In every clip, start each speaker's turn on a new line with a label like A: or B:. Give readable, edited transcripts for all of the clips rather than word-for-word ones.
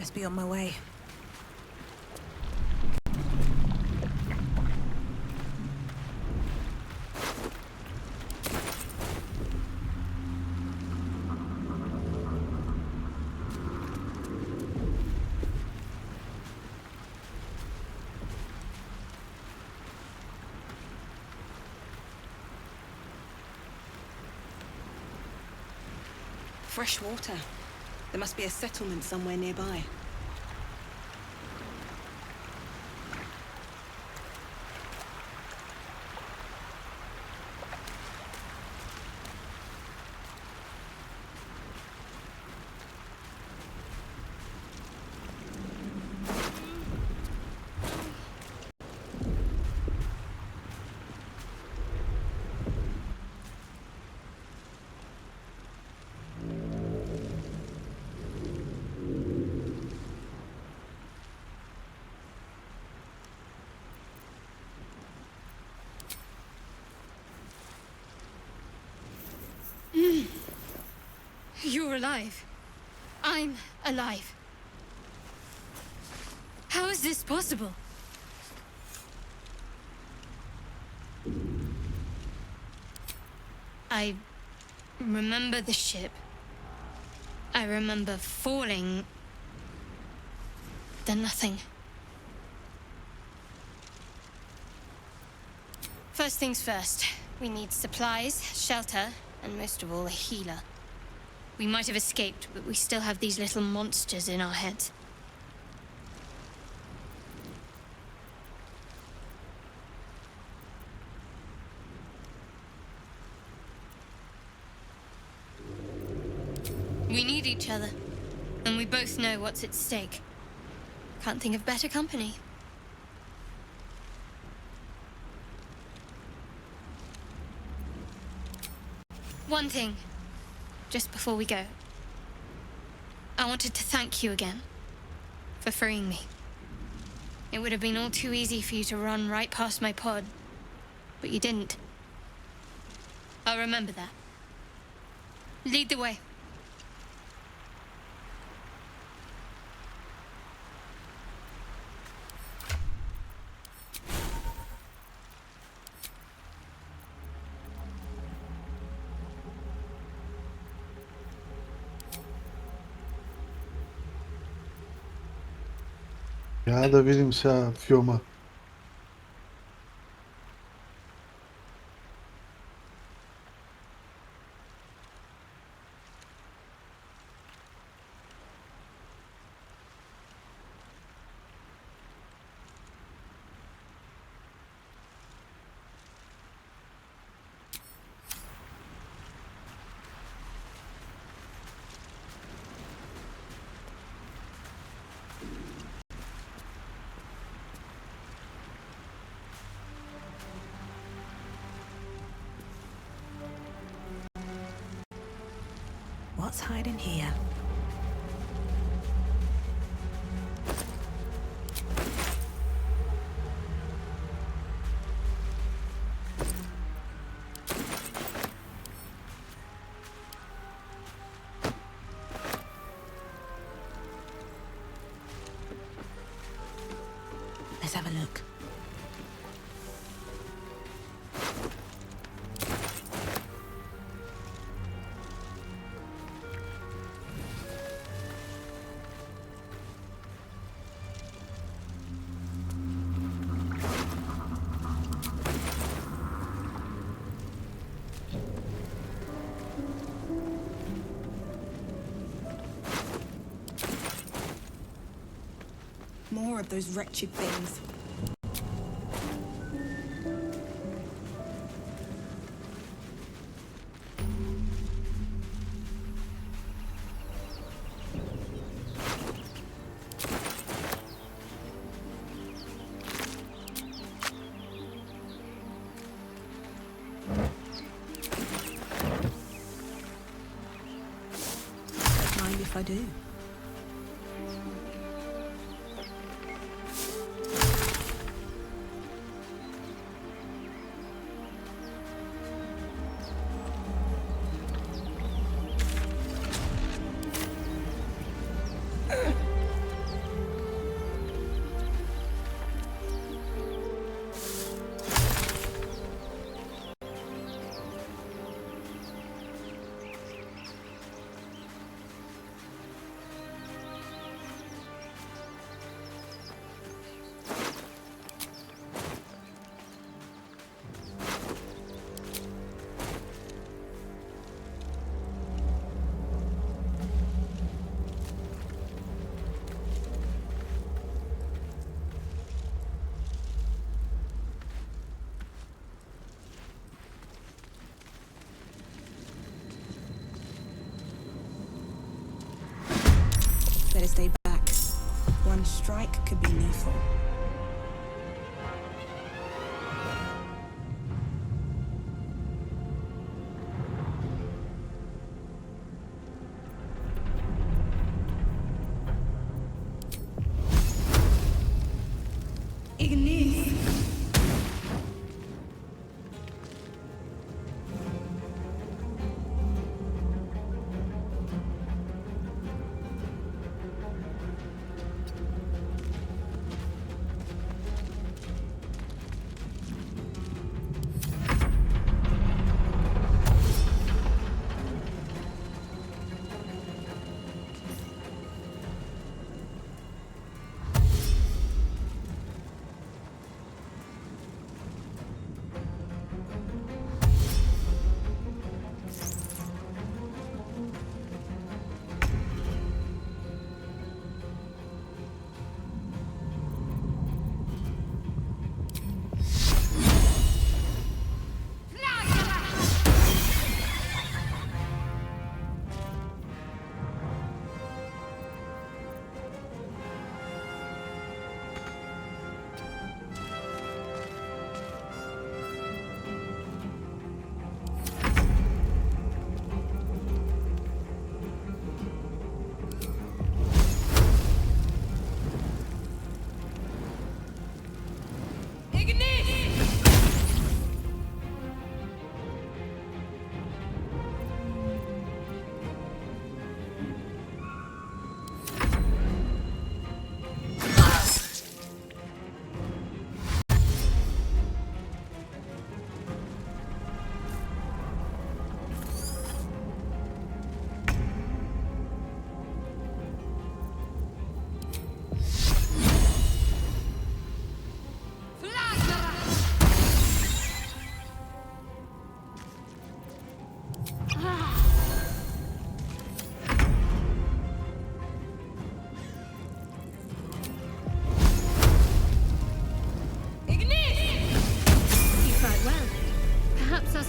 A: best be on my way. Fresh water. There must be a settlement somewhere nearby.
B: You're alive. I'm alive. How is this possible? I remember the ship. I remember falling. Then nothing. First things first. We need supplies, shelter, and most of all, a healer. We might have escaped, but we still have these little monsters in our heads. We need each other, and we both know what's at stake. Can't think of better company. One thing. Just before we go, I wanted to thank you again for freeing me. It would have been all too easy for you to run right past my pod, but you didn't. I'll remember that. Lead the way.
C: Ja, da verimse Fioma.
A: What's hiding here? Let's have a look. More of those wretched things. Don't mind if I do. strike could be lethal. Ignis!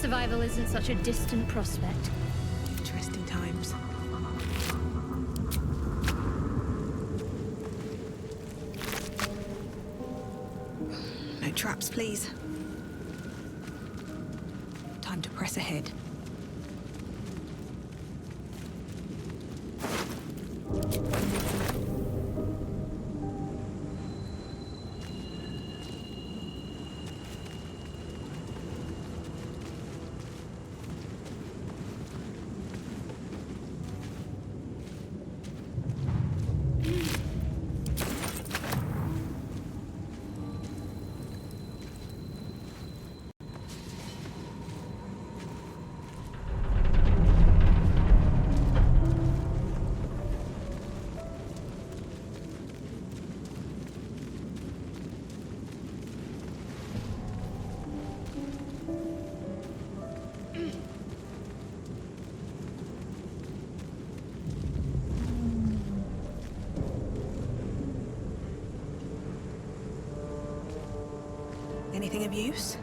D: Survival isn't such a distant prospect.
A: Interesting times. No traps, please. Time to press ahead. Anything of use?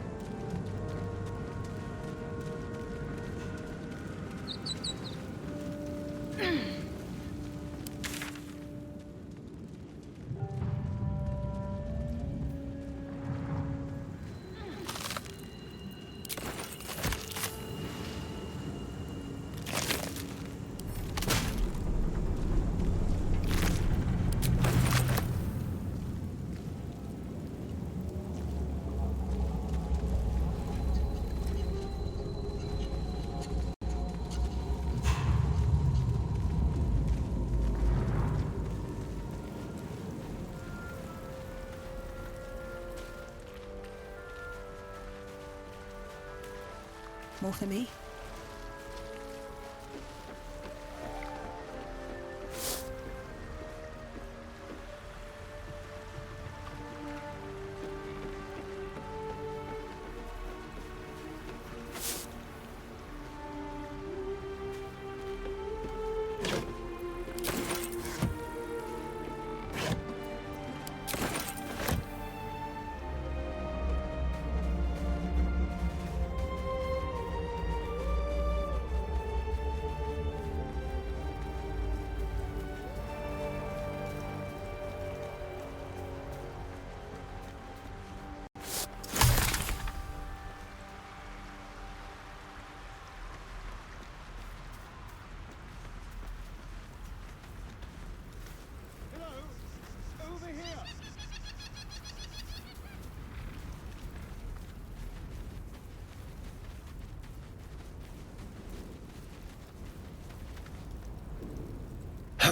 A: More for me?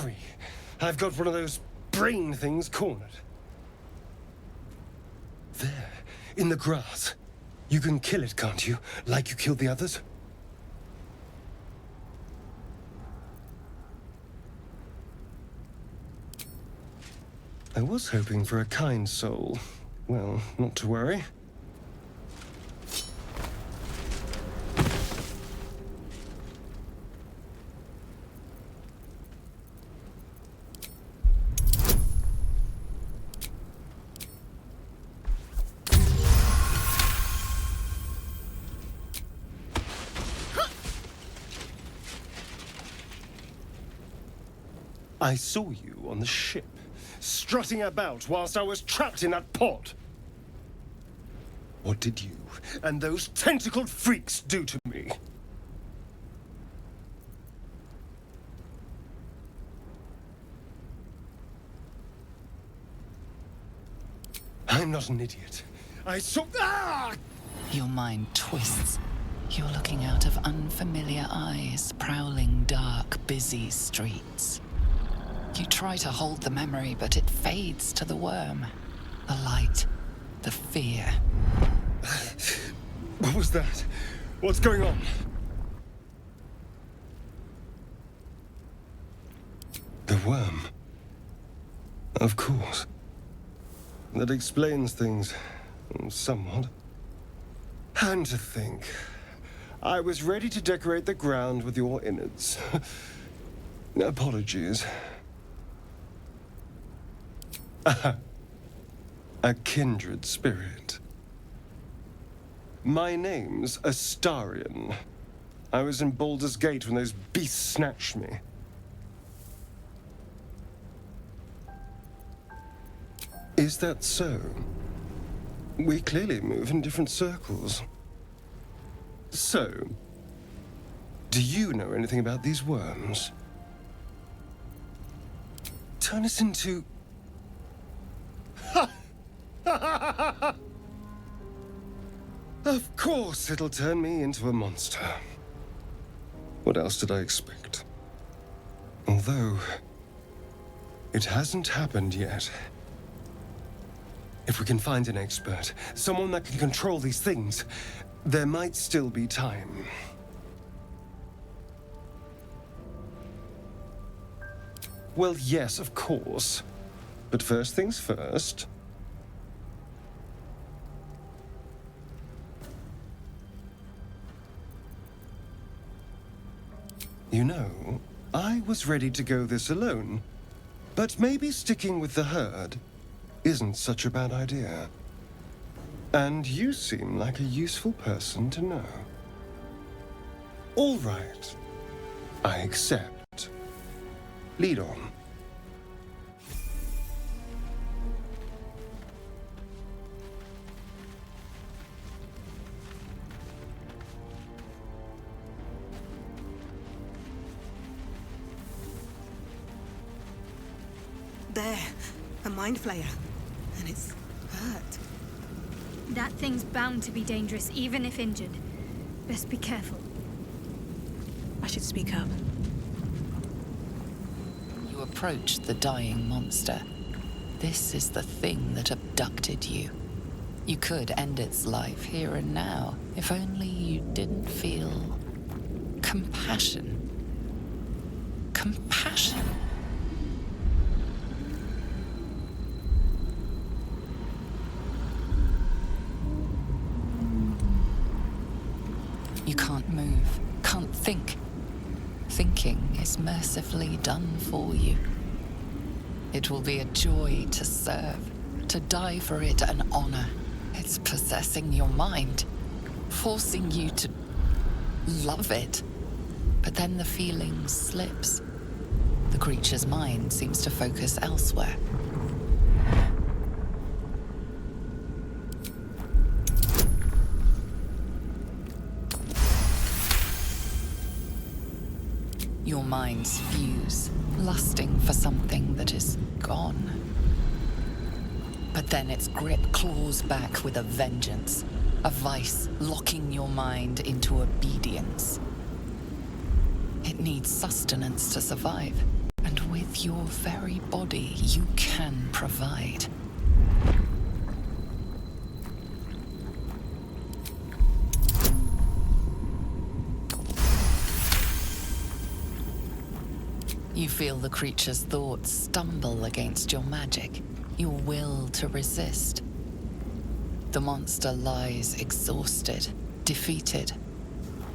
E: Sorry, I've got one of those brain things cornered. There, in the grass. You can kill it, can't you? Like you killed the others? I was hoping for a kind soul. Well, not to worry. I saw you on the ship, strutting about whilst I was trapped in that pod. What did you and those tentacled freaks do to me? I'm not an idiot. I saw... Ah!
F: Your mind twists. You're looking out of unfamiliar eyes, prowling dark, busy streets. You try to hold the memory, but it fades to the worm. The light, the fear.
E: What was that? What's going on? The worm. Of course. That explains things, somewhat. And to think, I was ready to decorate the ground with your innards. Apologies. A kindred spirit. My name's Astarion. I was in Baldur's Gate when those beasts snatched me. Is that so? We clearly move in different circles. So, do you know anything about these worms? Turn us into... Of course it'll turn me into a monster. What else did I expect? Although, it hasn't happened yet. If we can find an expert, someone that can control these things, there might still be time. Well, yes, of course. But first things first. You know, I was ready to go this alone, but maybe sticking with the herd isn't such a bad idea. And you seem like a useful person to know. All right, I accept. Lead on.
A: There, a mind flayer. And it's hurt.
D: That thing's bound to be dangerous, even if injured. Best be careful.
A: I should speak up.
F: You approach the dying monster. This is the thing that abducted you. You could end its life here and now, if only you didn't feel... compassion. Compassion. You can't move, can't think. Thinking is mercifully done for you. It will be a joy to serve, to die for it an honor. It's possessing your mind, forcing you to love it. But then the feeling slips. The creature's mind seems to focus elsewhere. Your minds fuse, lusting for something that is gone. But then its grip claws back with a vengeance, a vice locking your mind into obedience. It needs sustenance to survive, And with your very body, you can provide. You feel the creature's thoughts stumble against your magic, your will to resist. The monster lies exhausted, defeated.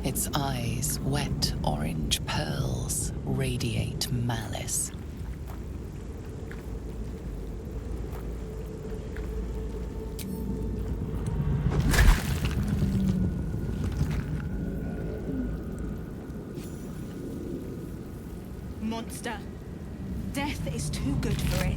F: Its eyes, wet orange pearls, radiate malice.
A: Monster. Death is too good for it.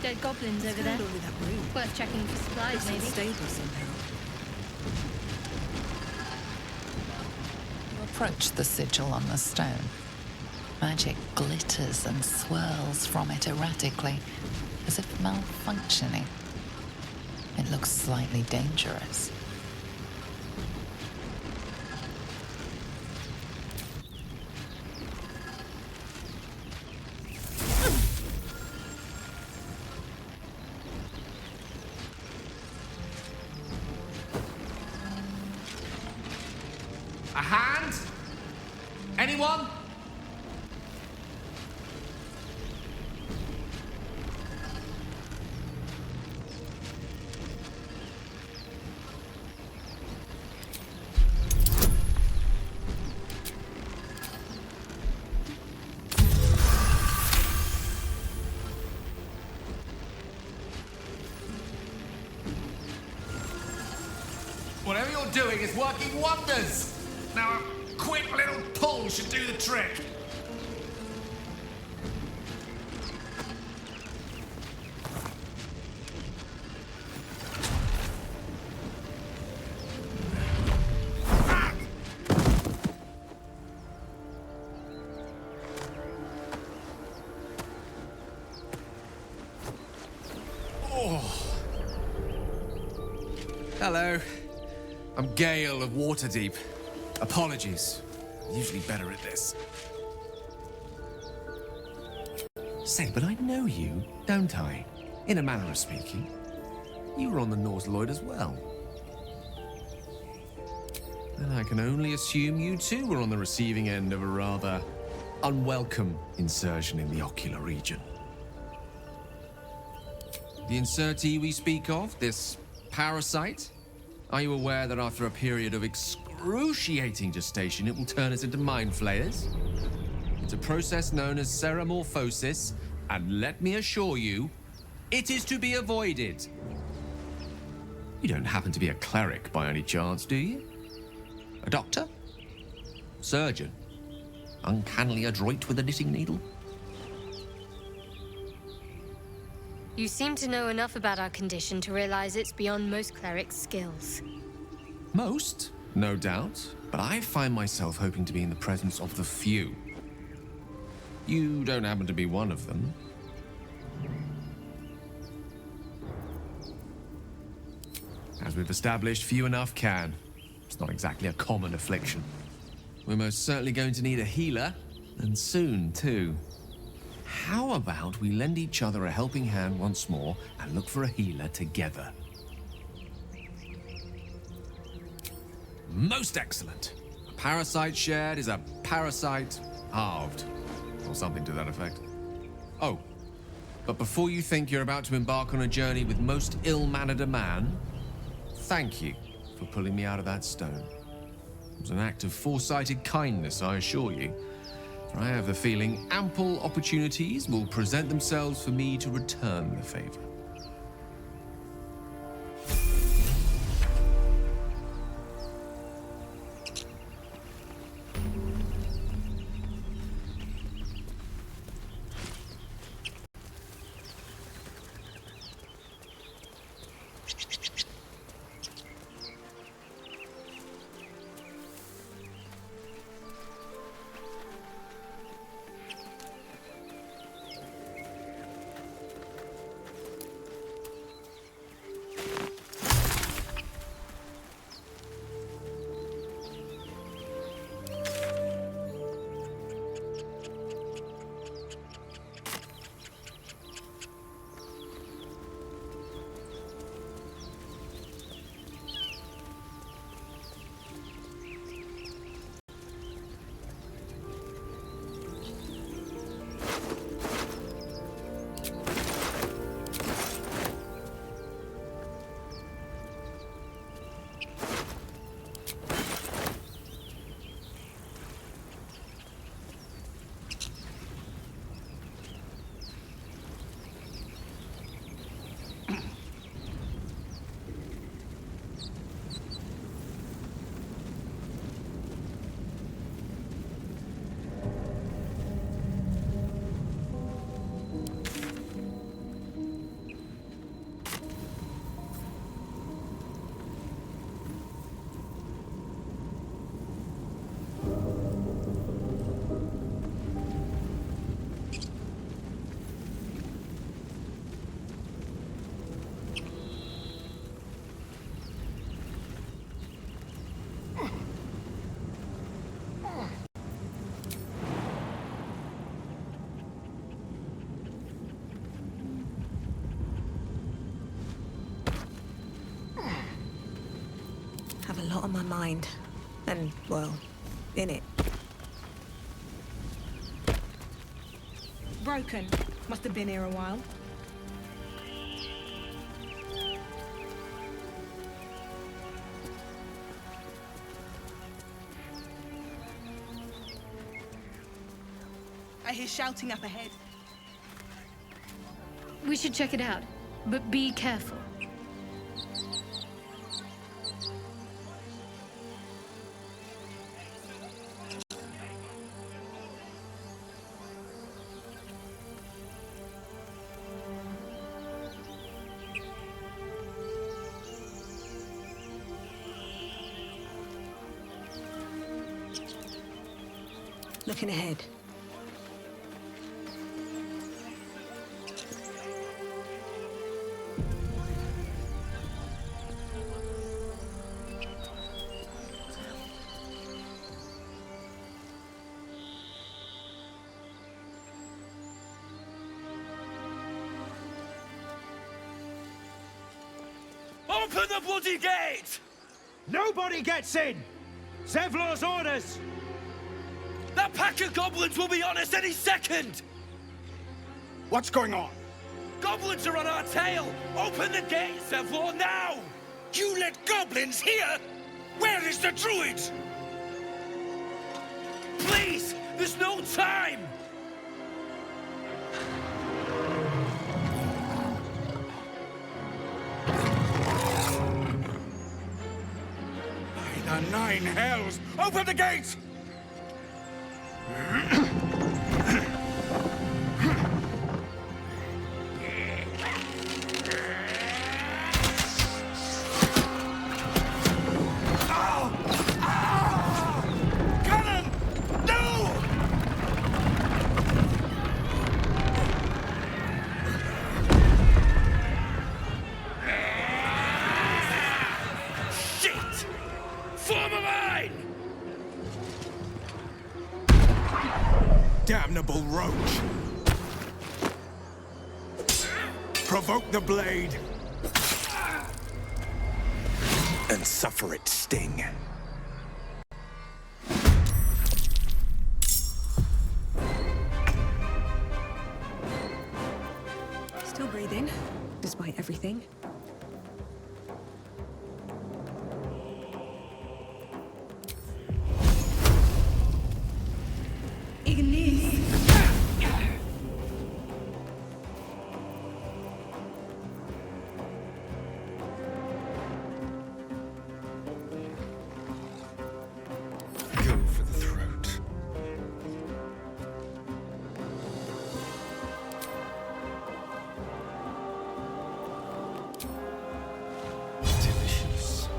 D: Dead goblins over there.
A: Over that room.
D: Worth checking for supplies,
A: It's
D: maybe.
A: stable somehow.
F: You approach the sigil on the stone. Magic glitters and swirls from it erratically, as if malfunctioning. It looks slightly dangerous.
G: A hand? Anyone? Whatever you're doing is working wonders. Now, a quick little pull should do the trick. Hello. I'm Gale of Waterdeep. Apologies. Usually better at this. Say, but I know you, don't I? In a manner of speaking. You were on the Nautiloid as well. And I can only assume you too were on the receiving end of a rather unwelcome insertion in the ocular region. The insertee we speak of, this parasite, are you aware that after a period of excruciating gestation, it will turn us into mind flayers? It's a process known as ceramorphosis, and let me assure you, it is to be avoided. You don't happen to be a cleric by any chance, do you? A doctor? Surgeon? Uncannily adroit with a knitting needle?
B: You seem to know enough about our condition to realize it's beyond most clerics' skills.
G: Most, no doubt, but I find myself hoping to be in the presence of the few. You don't happen to be one of them. As we've established, few enough can. It's not exactly a common affliction. We're most certainly going to need a healer, and soon, too. How about we lend each other a helping hand once more and look for a healer together? Most excellent. A parasite shared is a parasite halved, or something to that effect. Oh, but before you think you're about to embark on a journey with most ill-mannered a man, thank you for pulling me out of that stone. It was an act of foresighted kindness, I assure you. For I have the feeling ample opportunities will present themselves for me to return the favor.
A: on my mind. And, well, in it.
H: Broken. Must have been here a while. I hear shouting up ahead.
D: We should check it out, but be careful.
A: Looking ahead.
I: Open the bloody gate!
J: Nobody gets in! Zevlor's orders!
I: That pack of goblins will be on us any second!
J: What's going on?
I: Goblins are on our tail! Open the gate, Zevlor, now! You let goblins here? Where is the druid? Please! There's no time!
J: By the nine hells! Open the gate!
I: Cannon! No! Shit! Form a line!
J: Damnable roach! Provoke the blade! And suffer its sting.
A: Still breathing, despite everything. Ignis!
J: Go for the throat. Delicious.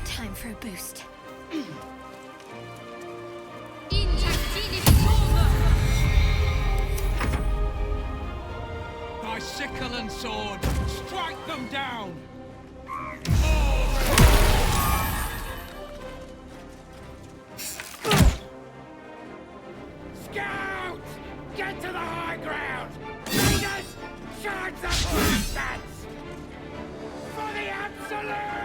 D: Time for a boost.
J: Thy sickle and sword, strike them down! Scout! Get to the high ground! Leaders, charge the bastards! For the absolute!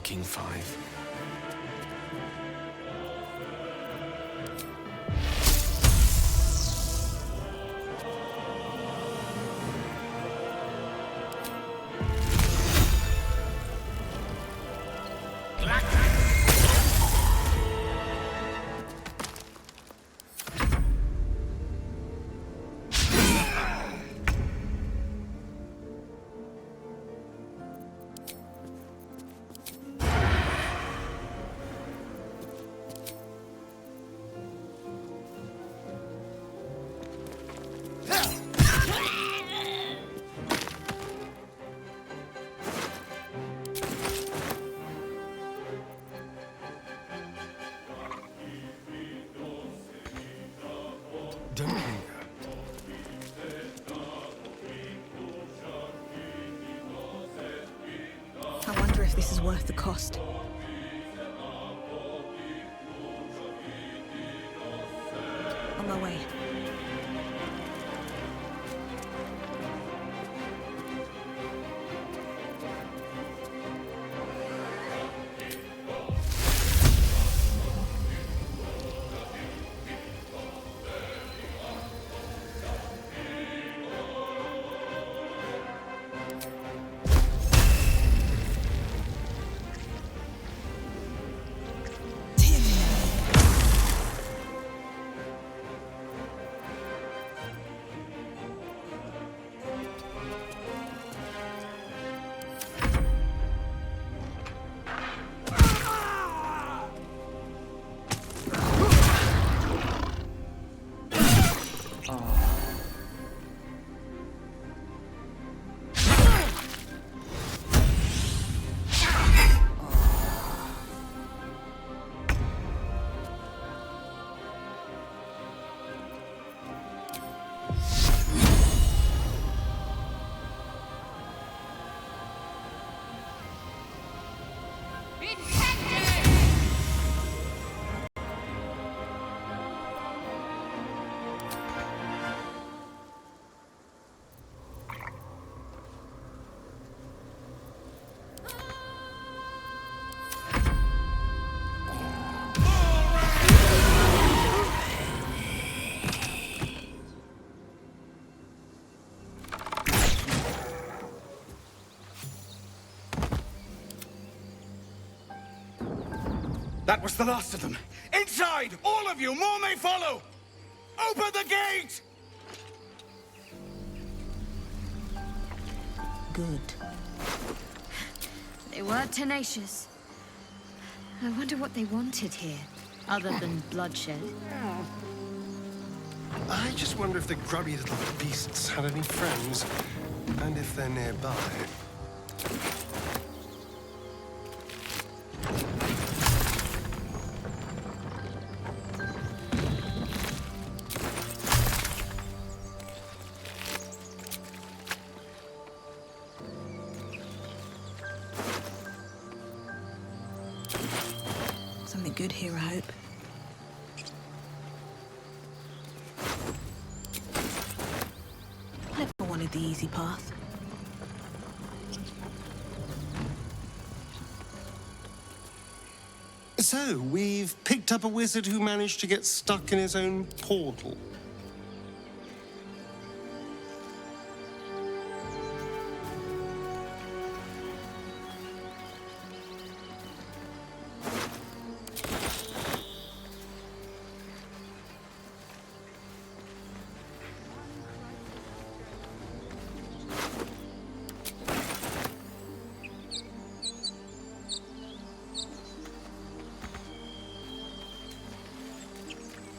I: fucking 5.
E: Don't linger.
A: I wonder if this is worth the cost. On my way.
I: That was the last of them. Inside! All of you! More may follow! Open the gate!
A: Good.
D: They were tenacious. I wonder what they wanted here, other than bloodshed.
E: I just wonder if the grubby little beasts had any friends, and if they're nearby.
A: Something good here, I hope. Never wanted the easy path.
E: So, we've picked up a wizard who managed to get stuck in his own portal.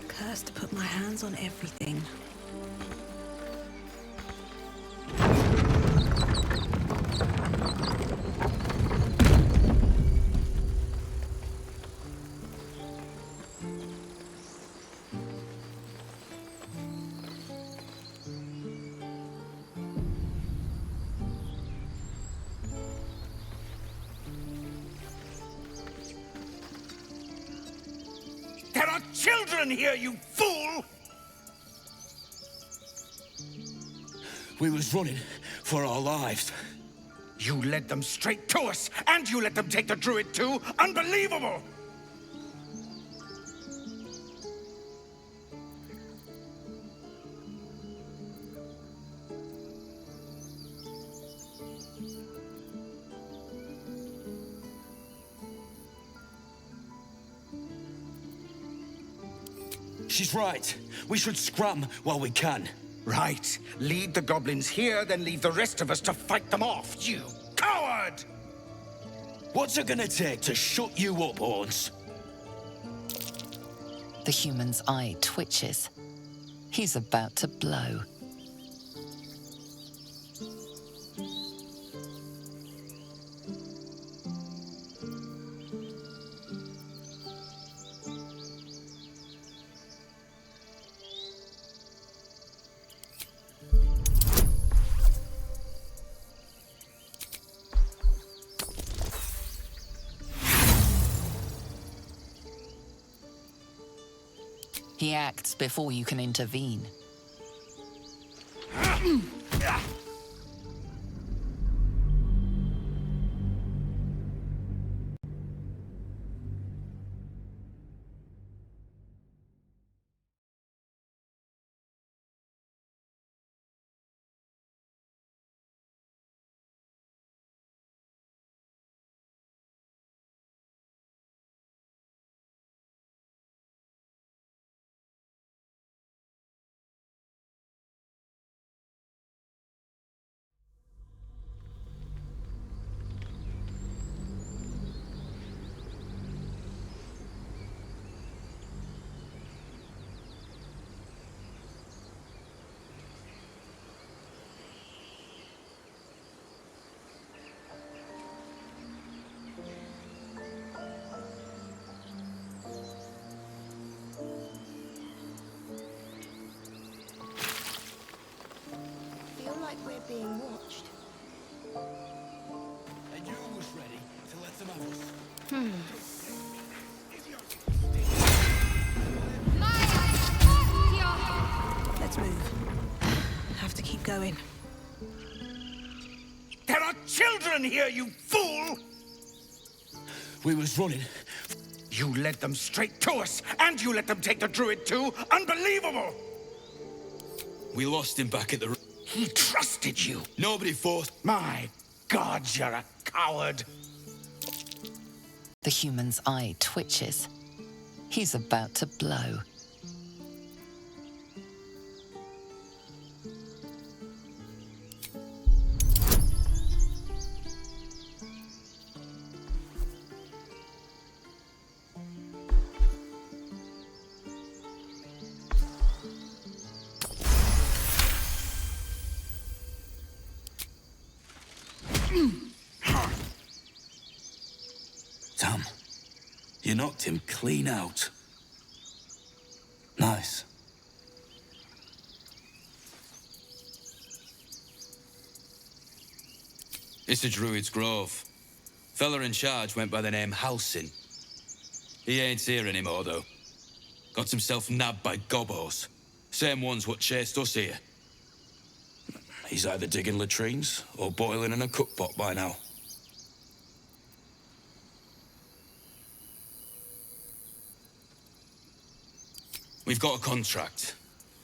A: Cursed to put my hands on everything.
I: There are children here, you fool!
J: We was running for our lives.
I: You led them straight to us, and you let them take the druid too? Unbelievable!
K: She's right. We should scrum while we can.
I: Right. Lead the goblins here, then leave the rest of us to fight them off, you coward!
K: What's it gonna take to shut you up, Horns?
F: The human's eye twitches. He's about to blow. He acts before you can intervene.
A: Like we're being watched.
K: And you was ready to let them have us.
A: Let's move. Have to keep going.
I: There are children here, you fool!
K: We was running.
I: You led them straight to us, and you let them take the druid too? Unbelievable!
K: We lost him back at the...
I: He trusted you.
K: Nobody forced...
I: My God, you're a coward.
F: The human's eye twitches. He's about to blow.
K: Tom, you knocked him clean out. Nice.
L: It's a druid's grove. Fella in charge went by the name Halsin. He ain't here anymore, though. Got himself nabbed by gobos. Same ones what chased us here.
K: He's either digging latrines or boiling in a cookpot by now.
L: We've got a contract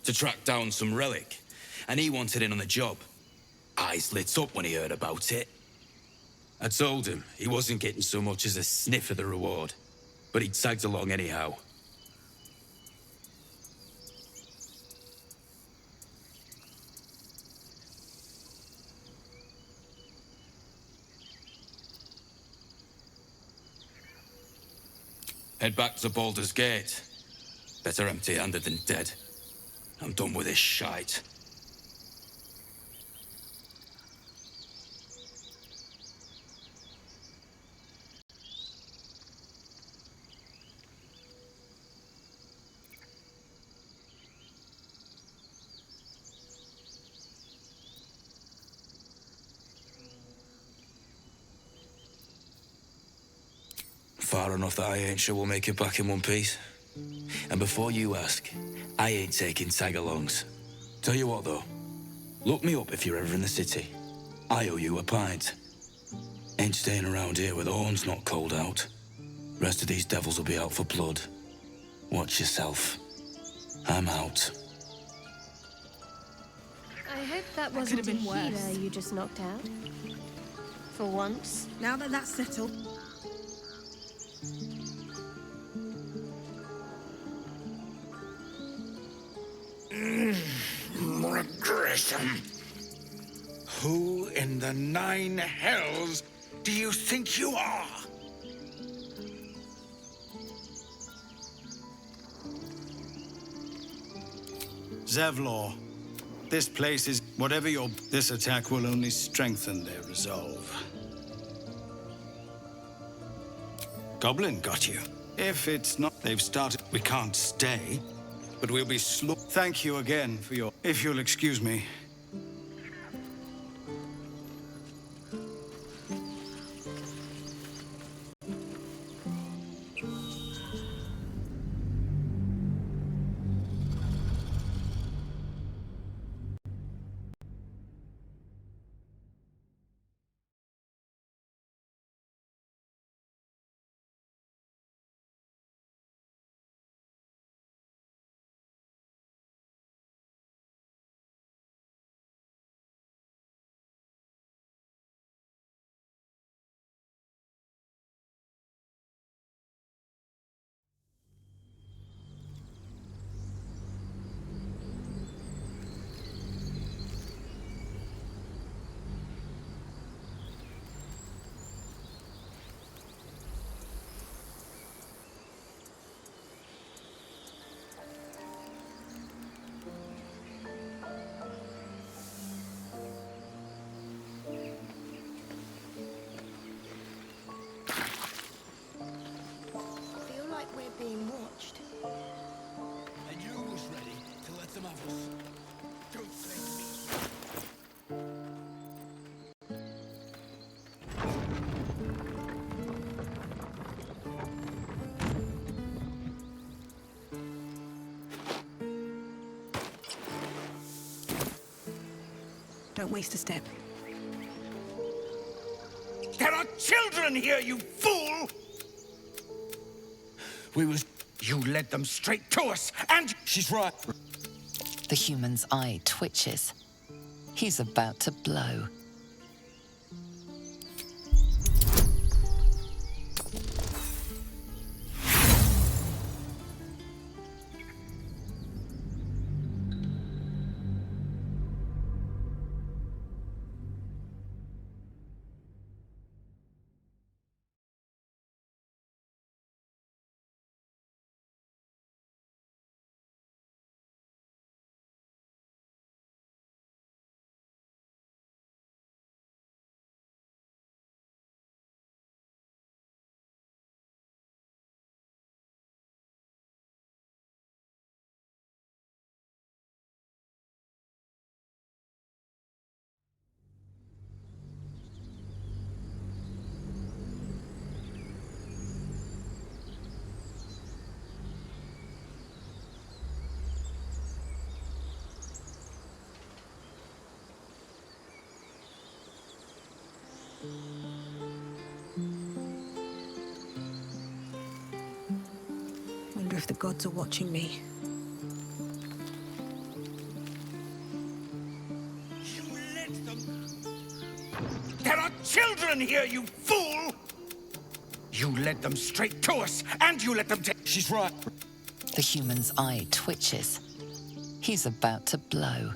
L: to track down some relic, and he wanted in on the job. Eyes lit up when he heard about it. I told him he wasn't getting so much as a sniff of the reward, but he tagged along anyhow. Head back to Baldur's Gate. Better empty-handed than dead. I'm done with this shite.
K: Far enough that I ain't sure we'll make it back in one piece. And before you ask, I ain't taking tag-alongs. Tell you what, though. Look me up if you're ever in the city. I owe you a pint. Ain't staying around here with the horns not cold out. Rest of these devils will be out for blood. Watch yourself. I'm out.
M: I hope that
H: That
M: wasn't
H: could have been
M: a healer
H: worse.
M: you just knocked out. For once.
H: Now that that's settled,
I: Gresham. Who in the nine hells do you think you are?
N: Zevlor, this place is... Whatever your... This attack will only strengthen their resolve. Goblin got you. If it's not... They've started... We can't stay, but we'll be slow... Thank you again for your... If you'll excuse me.
M: Feel like we're being watched.
I: And you was ready to let them have us. Don't blame me.
A: Don't waste a step.
I: There are children here, you fool! We was... You led them straight to us, and... She's right.
F: The human's eye twitches. He's about to blow.
A: Wonder if the gods are watching me.
I: You led them... There are children here, you fool! You led them straight to us, and you let them take... She's right.
F: The human's eye twitches. He's about to blow.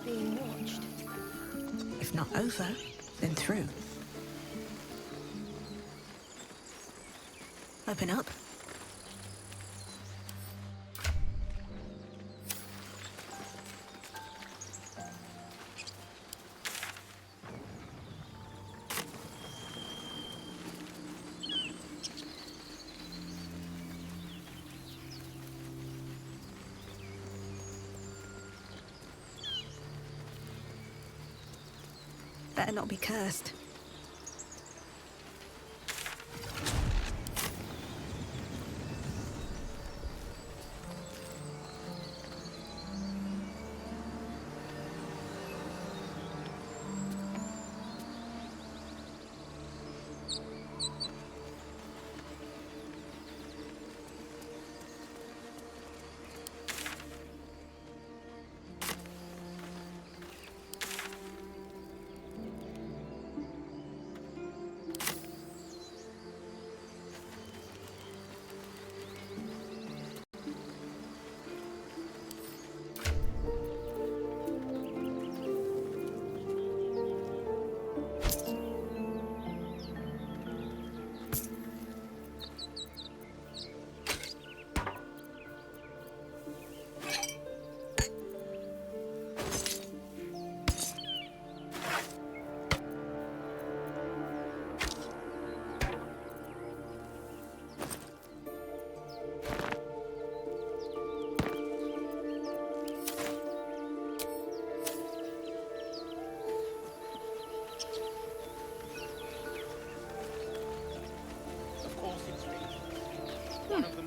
M: being watched.
A: If not over, then through. Open up. Better not be cursed.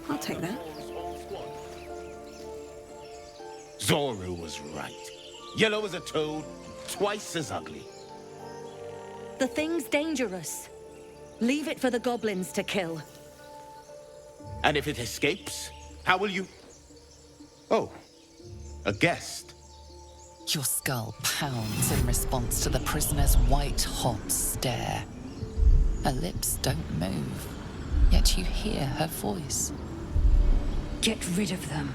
A: I'll take that.
I: Zoru was right. Yellow as a toad, twice as ugly.
O: The thing's dangerous. Leave it for the goblins to kill.
I: And if it escapes, how will you... Oh, a guest.
F: Your skull pounds in response to the prisoner's white-hot stare. Her lips don't move, yet you hear her voice.
O: Get rid of them.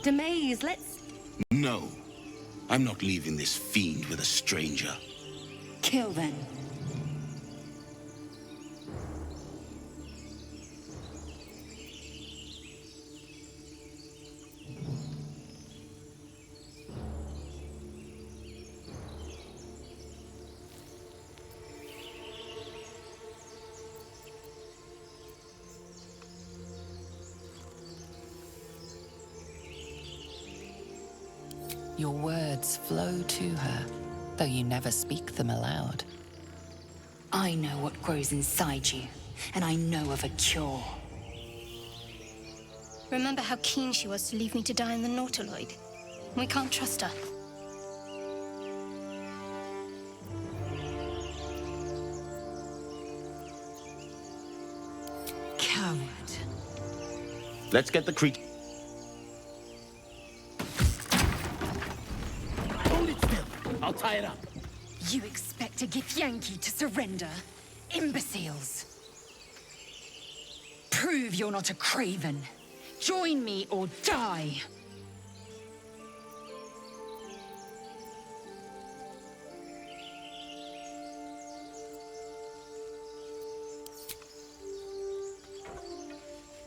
O: Demaze, let's...
I: No. I'm not leaving this fiend with a stranger.
O: kill then.
F: Your words flow to her, though you never speak them aloud.
O: I know what grows inside you, and I know of a cure.
B: Remember how keen she was to leave me to die in the Nautiloid? We can't trust her.
O: Coward.
I: Let's get the creature. Hold it still. I'll tie it up.
O: You expect a Githyanki to surrender? Imbeciles! Prove you're not a craven. Join me or die!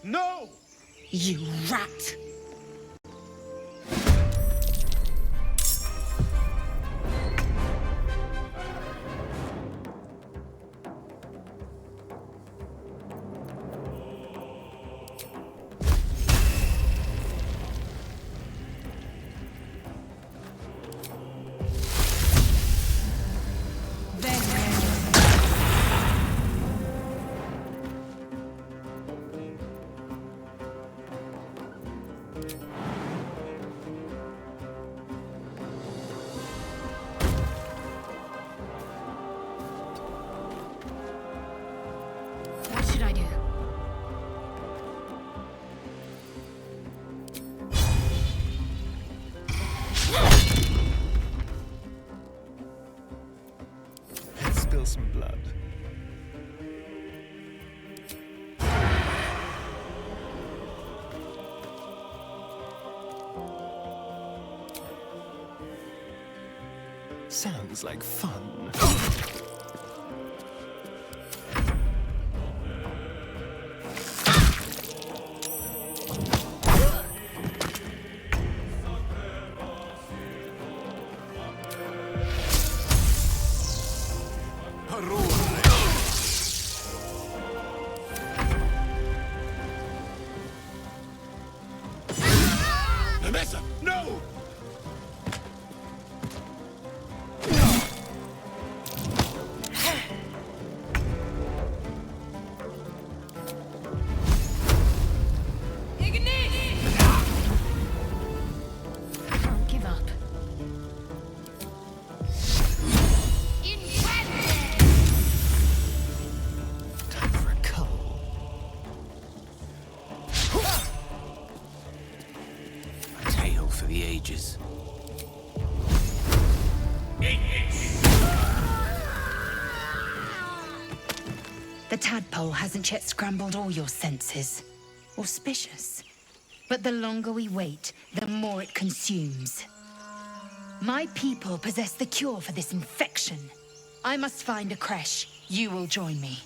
I: No!
O: You rat!
E: some blood. Sounds like fun.
I: Nemessa, no!
D: Can't give up.
E: Time for a cull.
L: A tale for the ages.
O: The tadpole hasn't yet scrambled all your senses. Auspicious. But the longer we wait, the more it consumes. My people possess the cure for this infection. I must find a creche. You will join me.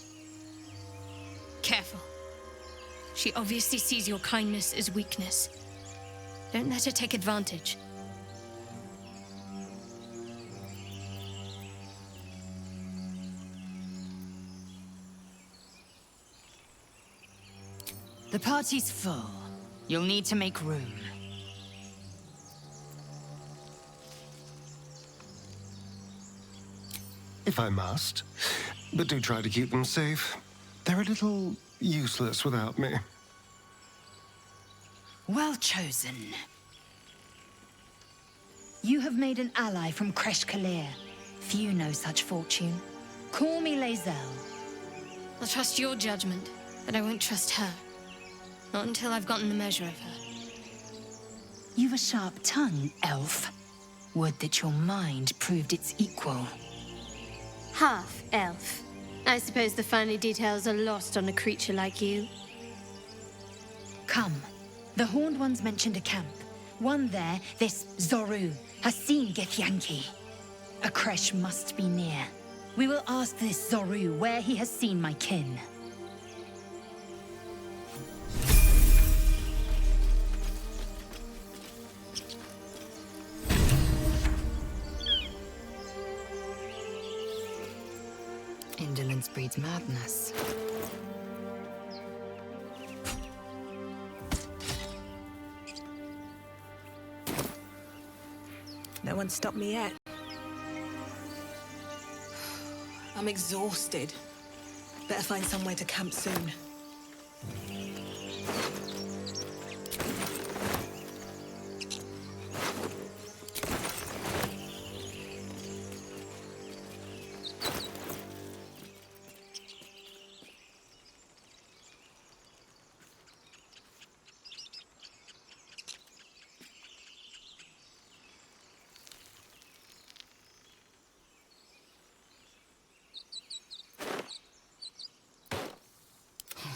B: Careful. She obviously sees your kindness as weakness. Don't let her take advantage.
O: The party's full. You'll need to make room.
E: If I must. But do try to keep them safe. They're a little useless without me.
O: Well chosen. You have made an ally from Kresh Kalir. Few know such fortune. Call me Lae'zel.
B: I'll trust your judgment, but I won't trust her. Not until I've gotten the measure of her.
O: You've a sharp tongue, elf. Would that your mind proved its equal.
M: Half elf. I suppose the finer details are lost on a creature like you.
O: Come. The Horned Ones mentioned a camp. One there, this Zoru, has seen Githyanki. A creche must be near. We will ask this Zoru where he has seen my kin. Indolence breeds madness.
A: No one stopped me yet. I'm exhausted. Better find somewhere to camp soon.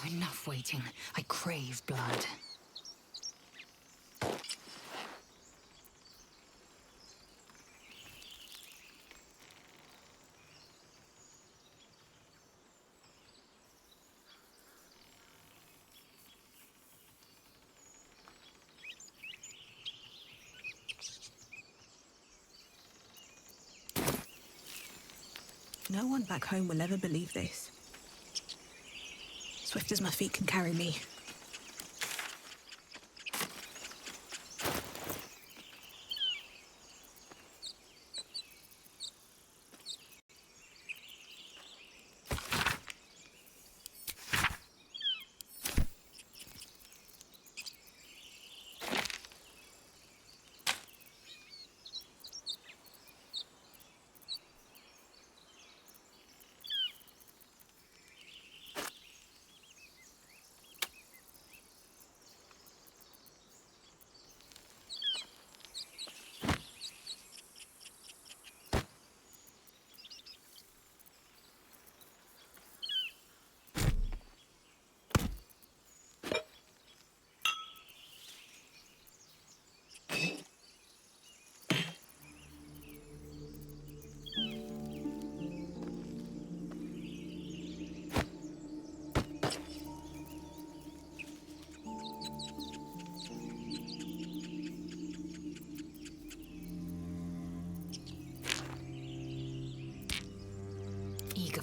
O: Enough waiting. I crave blood.
A: No one back home will ever believe this. Swift as my feet can carry me.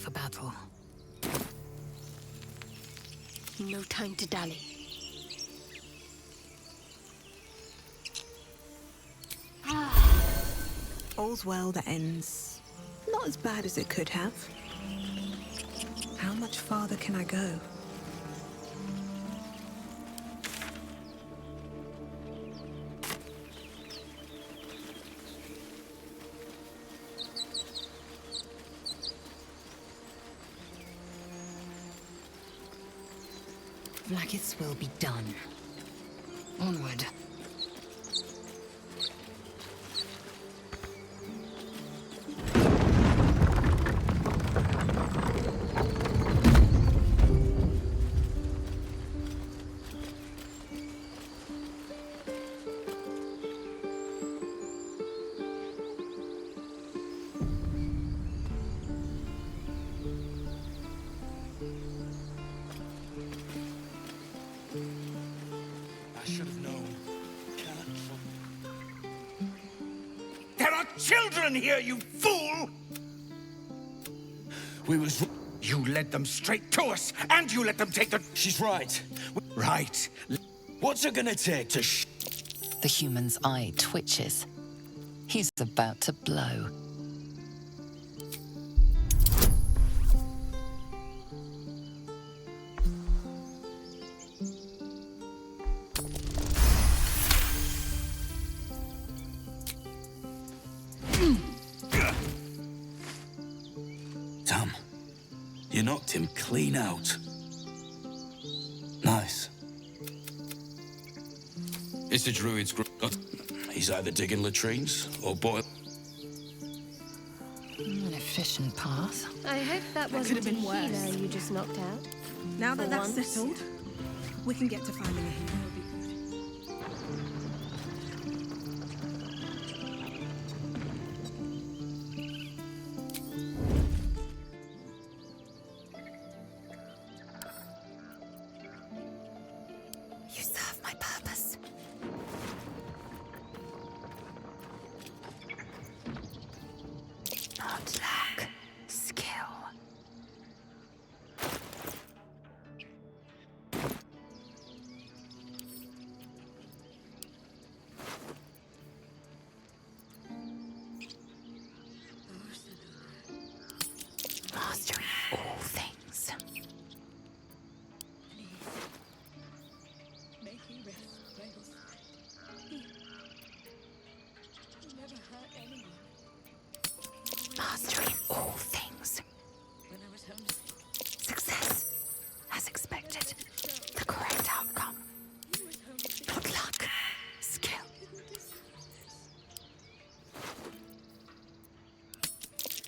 O: for battle.
M: No time to dally.
A: All's well that ends not as bad as it could have. How much farther can I go?
O: Vlaakith's will be done. Onward.
I: I should have known. There are children here, you fool!
K: We was...
I: You led them straight to us, and you let them take the...
K: She's right.
I: Right.
K: What's it gonna take to
F: The human's eye twitches. He's about to blow.
K: Damn. You knocked him clean out. Nice.
L: It's a druid's
K: He's either digging latrines or boil.
F: An efficient path.
M: I hope that
H: That
M: wasn't
H: could have been
M: a healer
H: worse.
M: you just knocked out.
H: Now
M: For
H: that that's
M: once.
H: settled, we can get to finding a healer.
O: You serve my purpose. Not lack skill. Mastering all things.
H: Make me rest, Veils. You never hurt anyone.
O: Mastering all things.
H: When I was homesick.
O: Success, as expected. The correct outcome. Not luck, skill.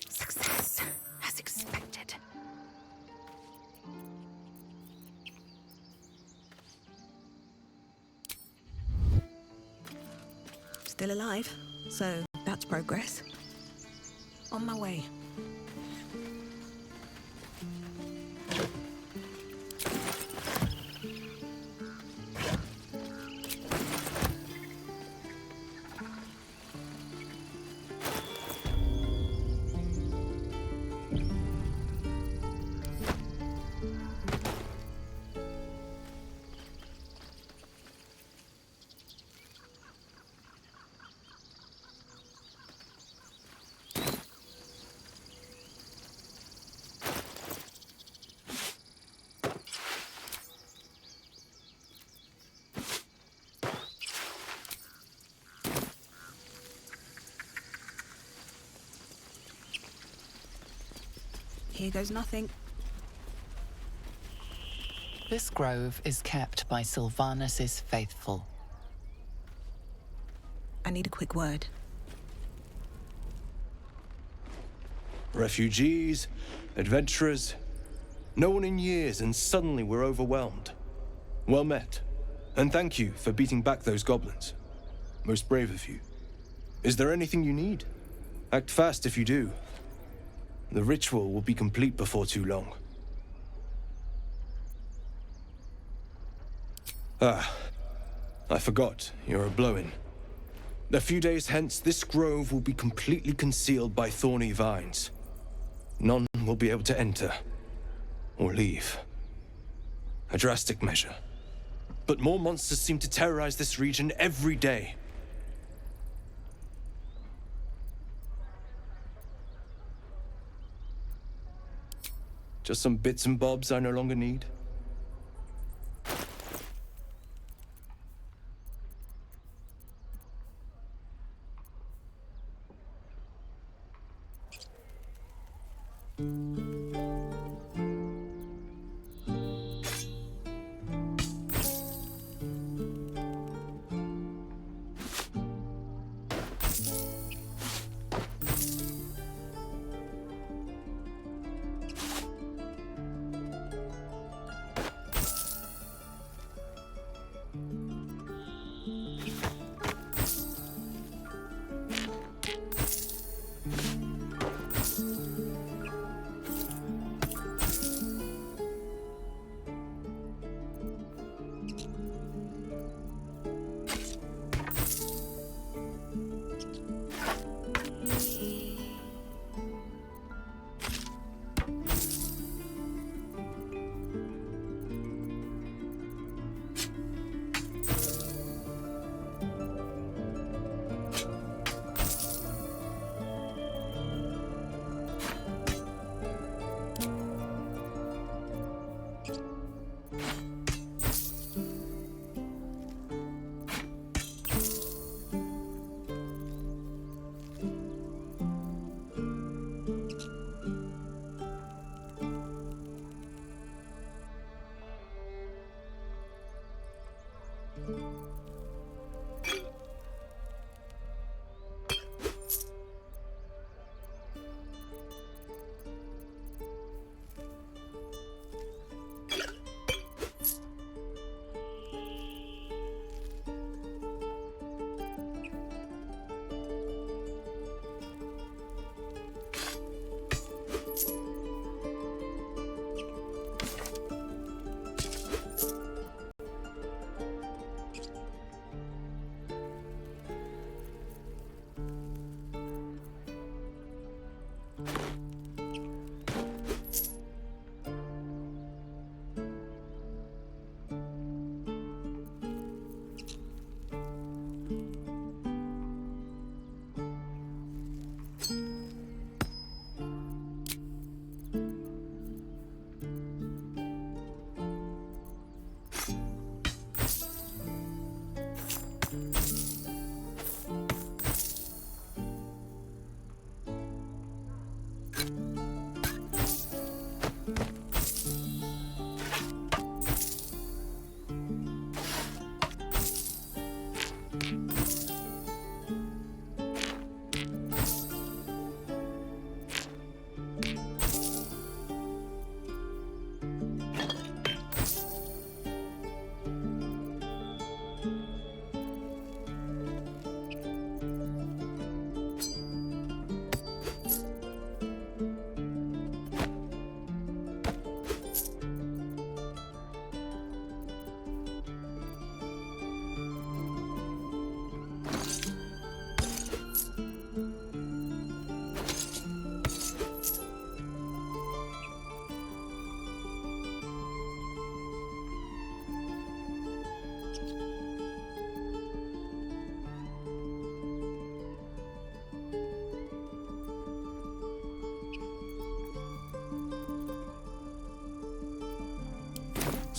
O: Success, as expected.
A: Still alive, so that's progress. On my way. Here goes nothing.
F: This grove is kept by Sylvanus' faithful.
A: I need a quick word.
E: Refugees, adventurers, no one in years, and suddenly we're overwhelmed. Well met, and thank you for beating back those goblins. Most brave of you. Is there anything you need? Act fast if you do. The ritual will be complete before too long. Ah, I forgot, you're a blow-in. A few days hence, this grove will be completely concealed by thorny vines. None one will be able to enter. Or leave. A drastic measure. But more monsters seem to terrorize this region every day. Just some bits and bobs I no longer need.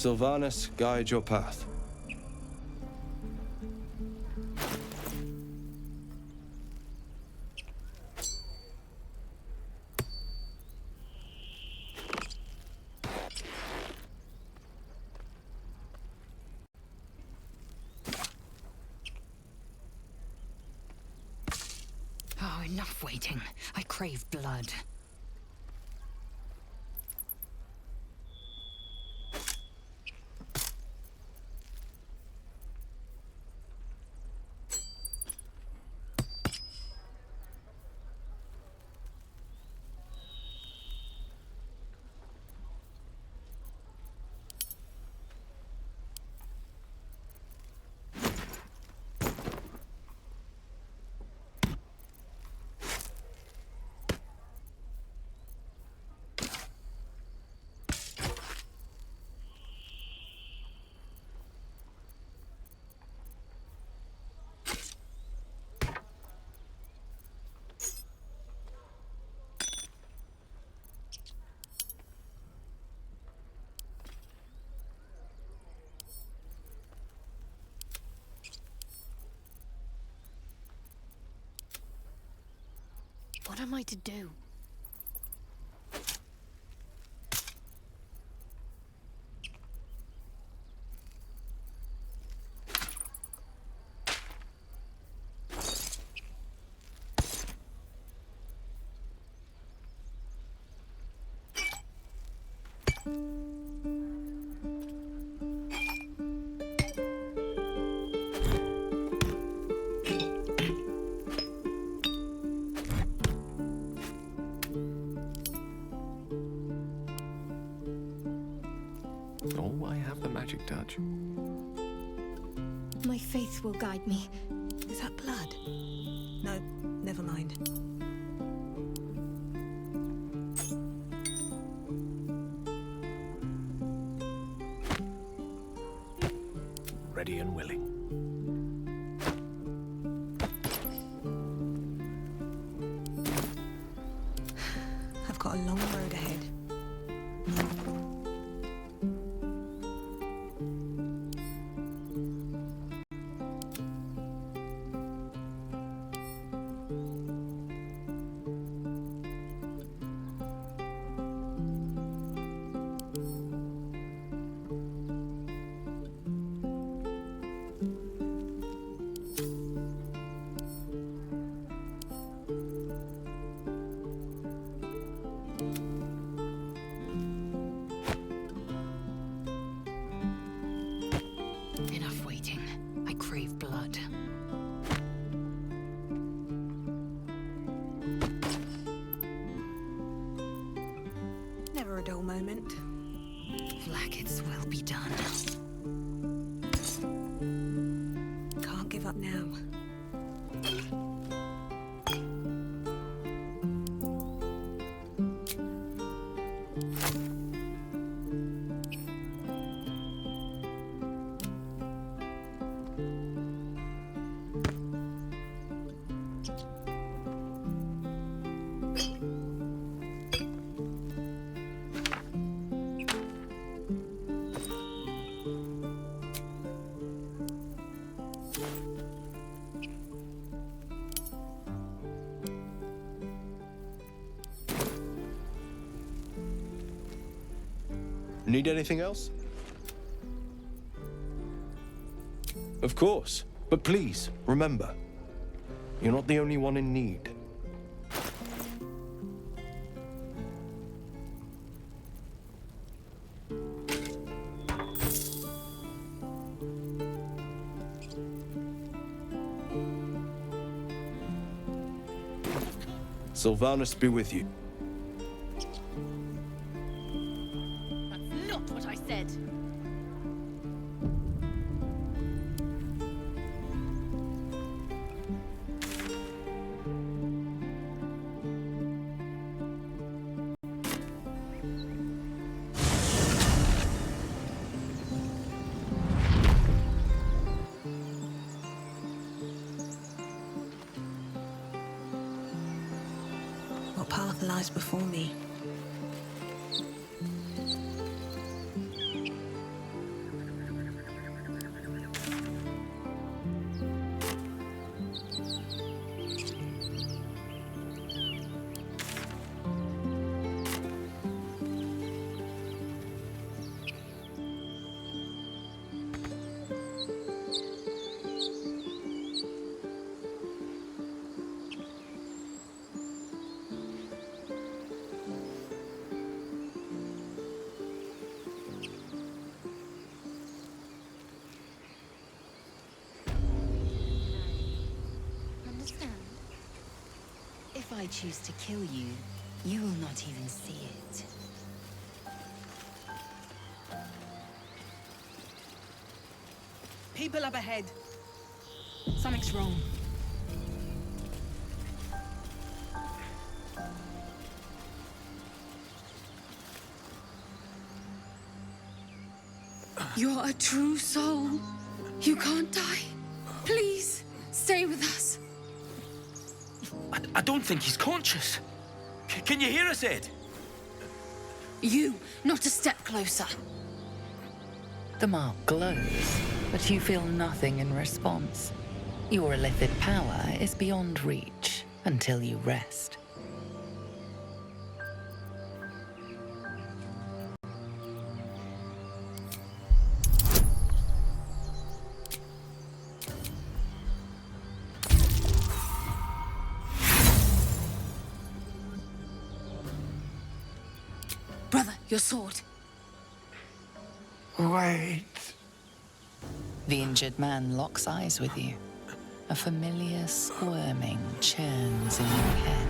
E: Sylvanus, guide your path.
O: Oh, enough waiting. I crave blood.
B: What am I to do?
G: Oh, I have the magic touch.
D: My faith will guide me.
A: Is that blood? No, never mind.
P: Ready and willing.
A: I've got a long road ahead.
F: Enough waiting. I crave blood.
A: Never a dull moment.
F: Flaggets will be done.
A: Can't give up now.
P: Need anything else? Of course. But please, remember, you're not the only one in need. Sylvanus be with you.
H: That's not what I said.
A: What path lies before me?
O: Understand? If I choose to kill you, you will not even see it.
H: People up ahead.
O: Something's wrong.
Q: You're a true soul. You can't die. Please, stay with us.
K: I don't think he's conscious. Can you hear us, Ed?
Q: You, not a step closer.
F: The mark glows, but you feel nothing in response. Your illithid power is beyond reach until you rest.
Q: Your sword.
I: Wait.
F: The injured man locks eyes with you. A familiar squirming churns in your head.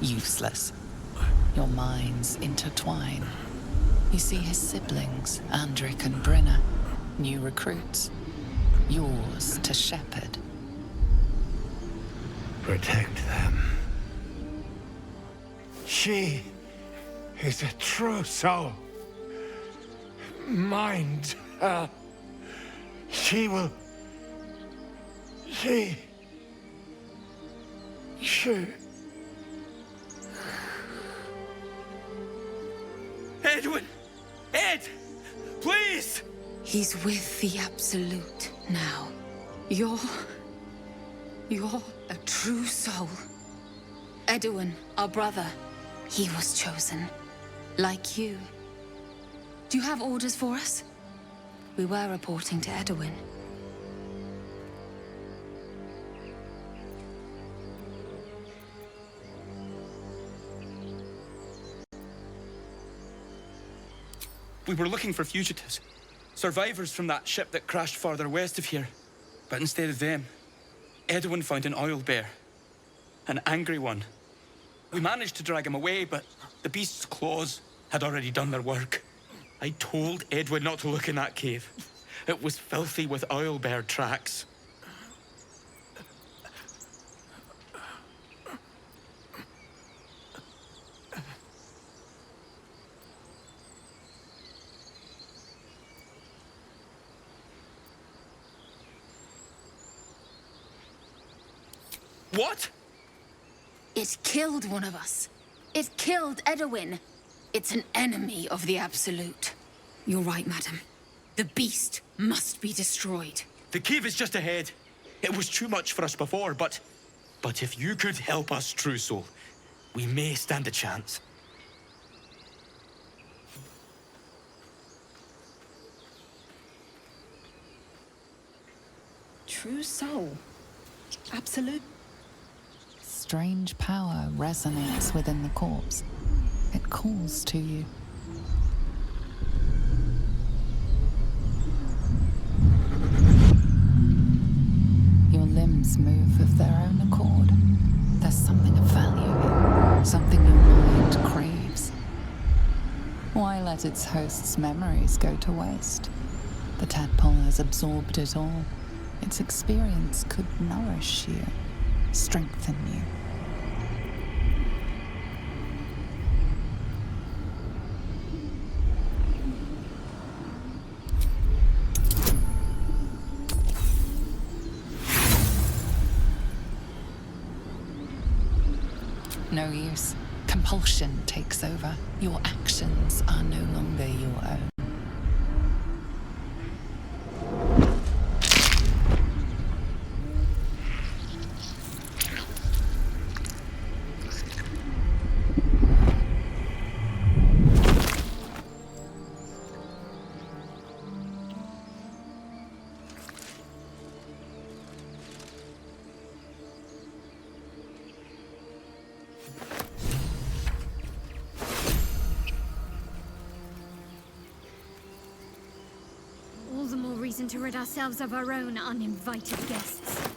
F: Useless. Your minds intertwine. You see his siblings, Andric and Brenna, new recruits. Yours to shepherd.
I: Protect them. She is a true soul. Mind her. She will... She...
L: Edwin! Ed! Please!
Q: He's with the Absolute now. You're a true soul. Edwin, our brother, he was chosen. Like you. Do you have orders for us? We were reporting to Edwin.
L: We were looking for fugitives. Survivors from that ship that crashed farther west of here. But instead of them, Edwin found an oil bear. An angry one. We managed to drag him away, but the beast's claws had already done their work. I told Edwin not to look in that cave. It was filthy with oil bear tracks. What?
Q: It killed one of us. It killed Edwin. It's an enemy of the Absolute. You're right, madam. The beast must be destroyed.
L: The cave is just ahead. It was too much for us before, but if you could help us, True Soul, we may stand a chance.
A: True soul. Absolute.
F: Strange power resonates within the corpse. It calls to you. Your limbs move of their own accord. There's something of value here, something your mind craves. Why let its host's memories go to waste? The tadpole has absorbed it all. Its experience could nourish you, strengthen you. No use. Compulsion takes over. Your actions are no longer your own.
D: All the more reason to rid ourselves of our own uninvited guests.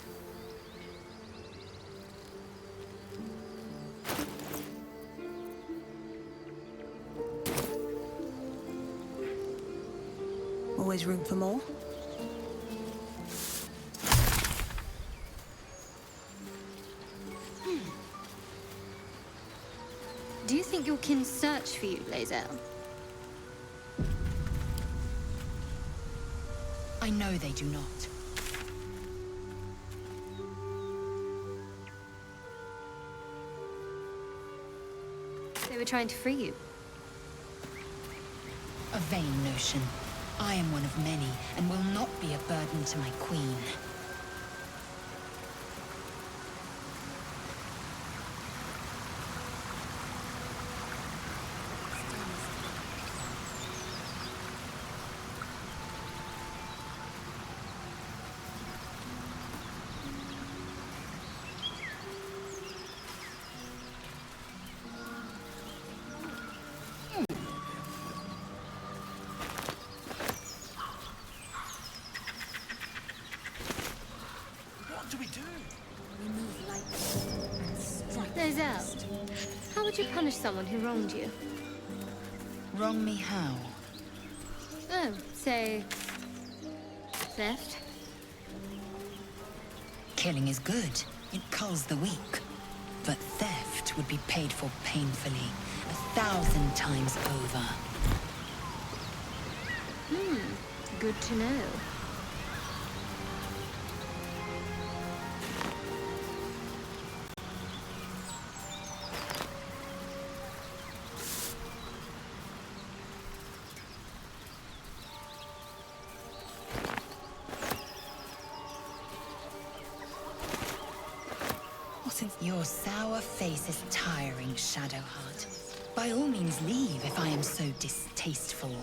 A: Always room for more?
M: Do you think your kin search for you, Lae'zel?
O: I know they do not.
M: They were trying to free you.
O: A vain notion. I am one of many, and will not be a burden to my queen.
H: What do we do? We move lightly and strike.
M: Lae'zel, how would you punish someone who wronged you?
O: Wrong me how?
M: Oh, say... theft?
O: Killing is good. It culls the weak. But theft would be paid for painfully, 1,000 times over.
M: Good to know.
O: Your sour face is tiring, Shadowheart. By all means leave if I am so distasteful.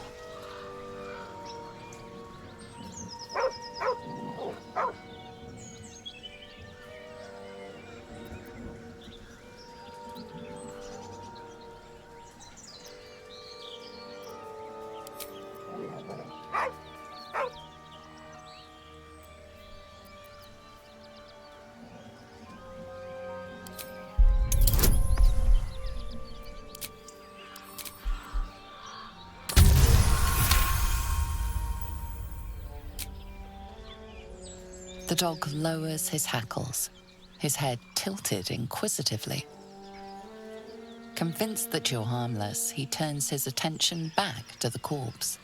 F: The dog lowers his hackles, his head tilted inquisitively. Convinced that you're harmless, he turns his attention back to the corpse.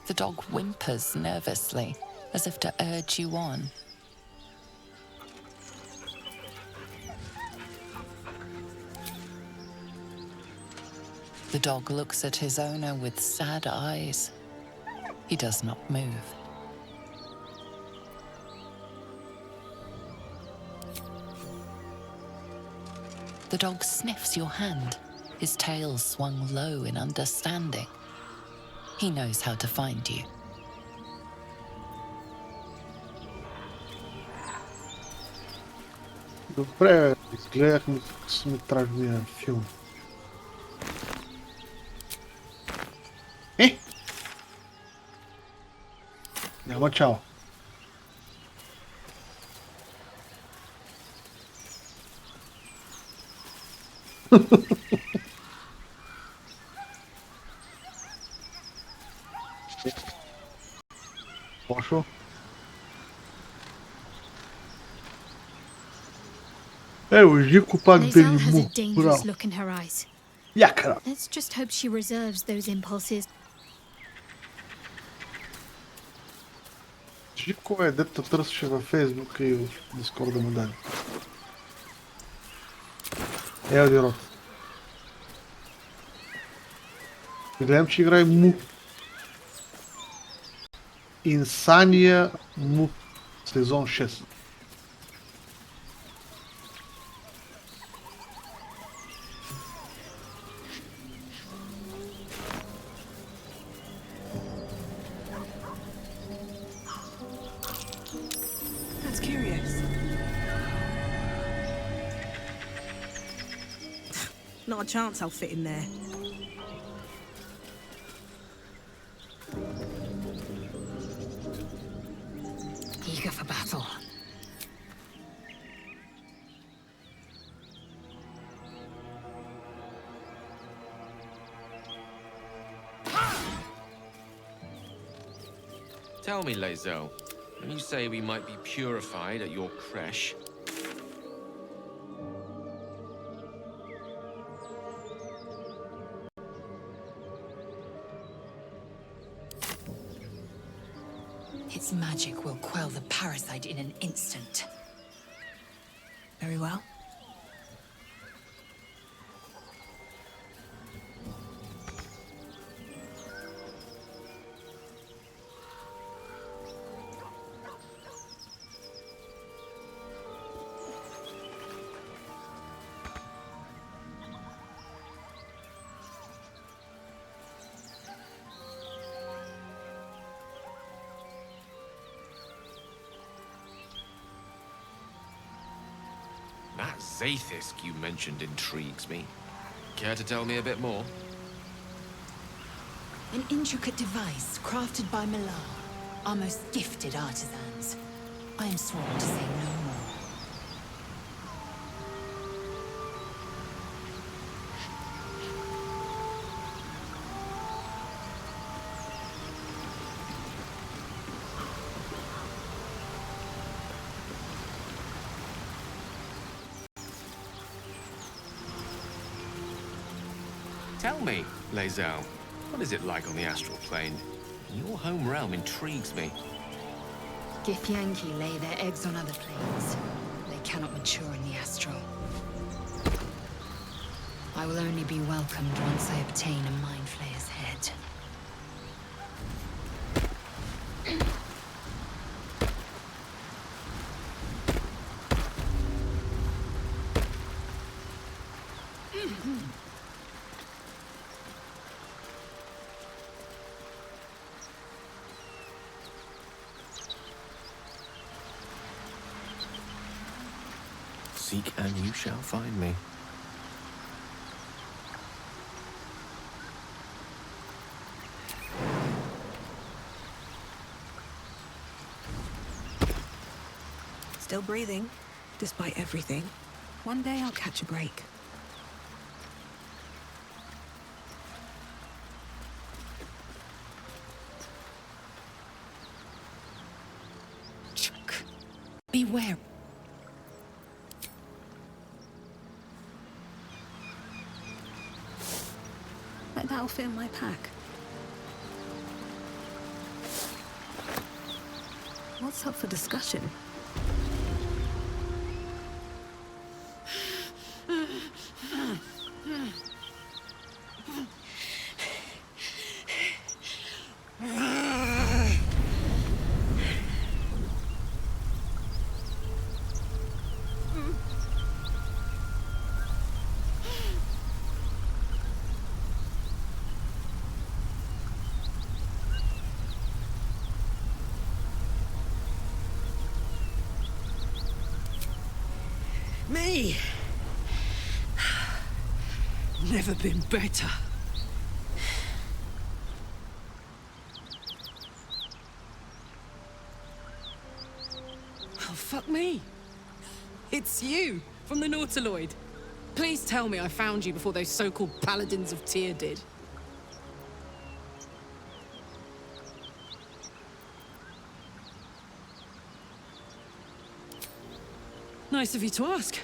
F: The dog whimpers nervously, as if to urge you on. The dog looks at his owner with sad eyes. He does not move. The dog sniffs your hand, his tail swung low in understanding. He knows how to find you.
C: Добре, изгледахме късометражния филм. Няма чао. Лошо. Ево, Жико пак бели
D: Lae'zel has a
C: му.
D: dangerous
C: Браво.
D: look in her eyes.
C: Якара.
D: Let's just hope she reserves those impulses.
C: Жико е, дето търсеше във Фейсбук и в Дискорд да му даде. Ева ди рот. Гледам, че играе му. Инсания му. Сезон 6.
A: That's curious. Not a chance I'll fit in there.
O: Eager for battle.
G: Tell me, Lae'zel, when you say we might be purified at your creche,
O: Its magic will quell the parasite in an instant.
A: Very well.
G: That Zaithisk you mentioned intrigues me. Care to tell me a bit more?
O: An intricate device crafted by Millar, our most gifted artisans. I am sworn to say no more.
G: Tell me, Lae'zel, what is it like on the astral plane? Your home realm intrigues me.
O: Githyanki lay their eggs on other planes. They cannot mature in the astral. I will only be welcomed once I obtain a Mind Flayer's head.
G: Seek and you shall find me.
A: Still breathing, despite everything. One day I'll catch a break.
O: Beware.
A: Like that'll fit in my pack. What's up for discussion?
R: Me! Never been better. Oh, fuck me. It's you, from the Nautiloid. Please tell me I found you before those so-called Paladins of Tyr did. Nice of you to ask.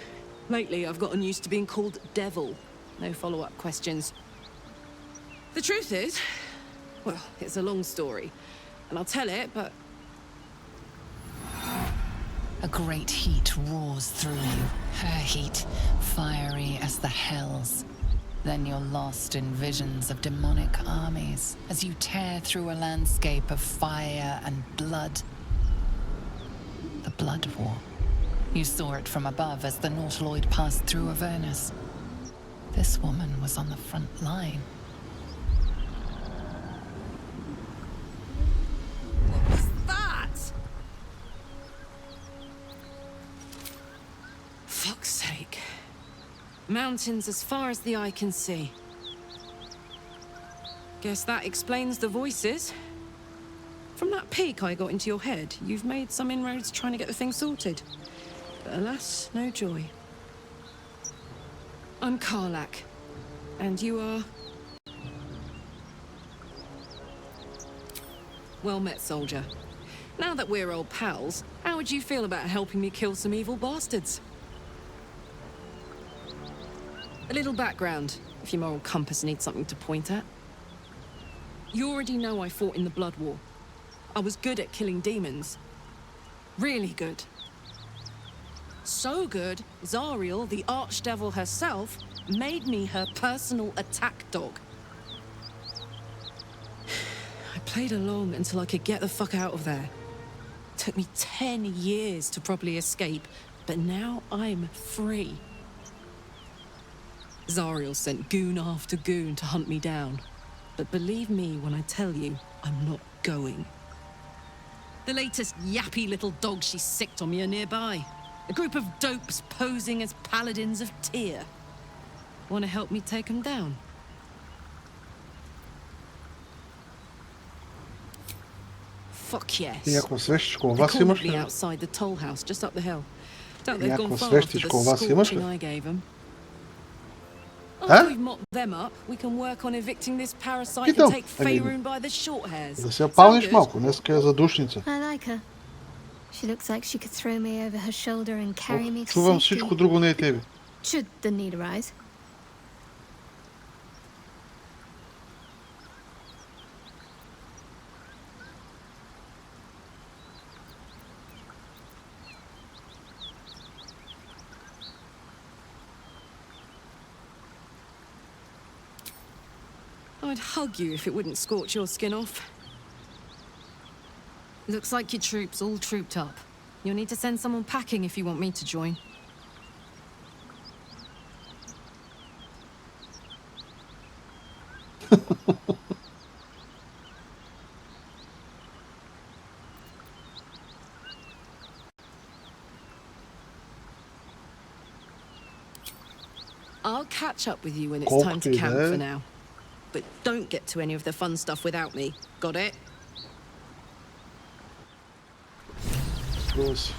R: Lately, I've gotten used to being called Devil. No follow-up questions. The truth is, well, it's a long story, and I'll tell it, but...
F: A great heat roars through you. Her heat, fiery as the hells. Then you're lost in visions of demonic armies as you tear through a landscape of fire and blood. The Blood War. You saw it from above as the Nautiloid passed through Avernus. This woman was on the front line.
R: What was that? Fuck's sake. Mountains as far as the eye can see. Guess that explains the voices. From that peek I got into your head, you've made some inroads trying to get the thing sorted. But alas, no joy. I'm Karlach, and you are... Well met, soldier. Now that we're old pals, how would you feel about helping me kill some evil bastards? A little background, if your moral compass needs something to point at. You already know I fought in the Blood War. I was good at killing demons. Really good. So good, Zariel, the Archdevil herself, made me her personal attack dog. I played along until I could get the fuck out of there. Took me 10 years to properly escape, but now I'm free. Zariel sent goon after goon to hunt me down. But believe me when I tell you, I'm not going. The latest yappy little dogs she sicked on me are nearby. A group of dopes posing as paladins of Tyr. Want to help me take them down? Fuck yes.
C: I ako sveštičkom
R: They
C: vas
R: cornered
C: imaš?
R: me outside the toll house just up the hill. Doubt
C: I
R: they've
C: ako
R: gone far after the
C: sveštičkom vas imaš?
R: scorching I gave them.
C: Huh?
R: After we've mopped them up, we can work on evicting this parasite
C: Idem.
R: and take
C: I mean,
R: Faerun by the short hairs.
C: Da se
R: Sound
C: opališ
R: good?
C: malko, dneska je zadušnica.
M: I like her. She looks like she could throw me over her shoulder and carry me to
C: Čuvam
M: safety.
C: всичко друго, не и тебе.
M: Should the need arise.
R: I'd hug you if it wouldn't scorch your skin off. Looks like your troops all trooped up. You'll need to send someone packing if you want me to join. I'll catch up with you when it's time to camp for now. But don't get to any of the fun stuff without me. Got it?
C: Plus.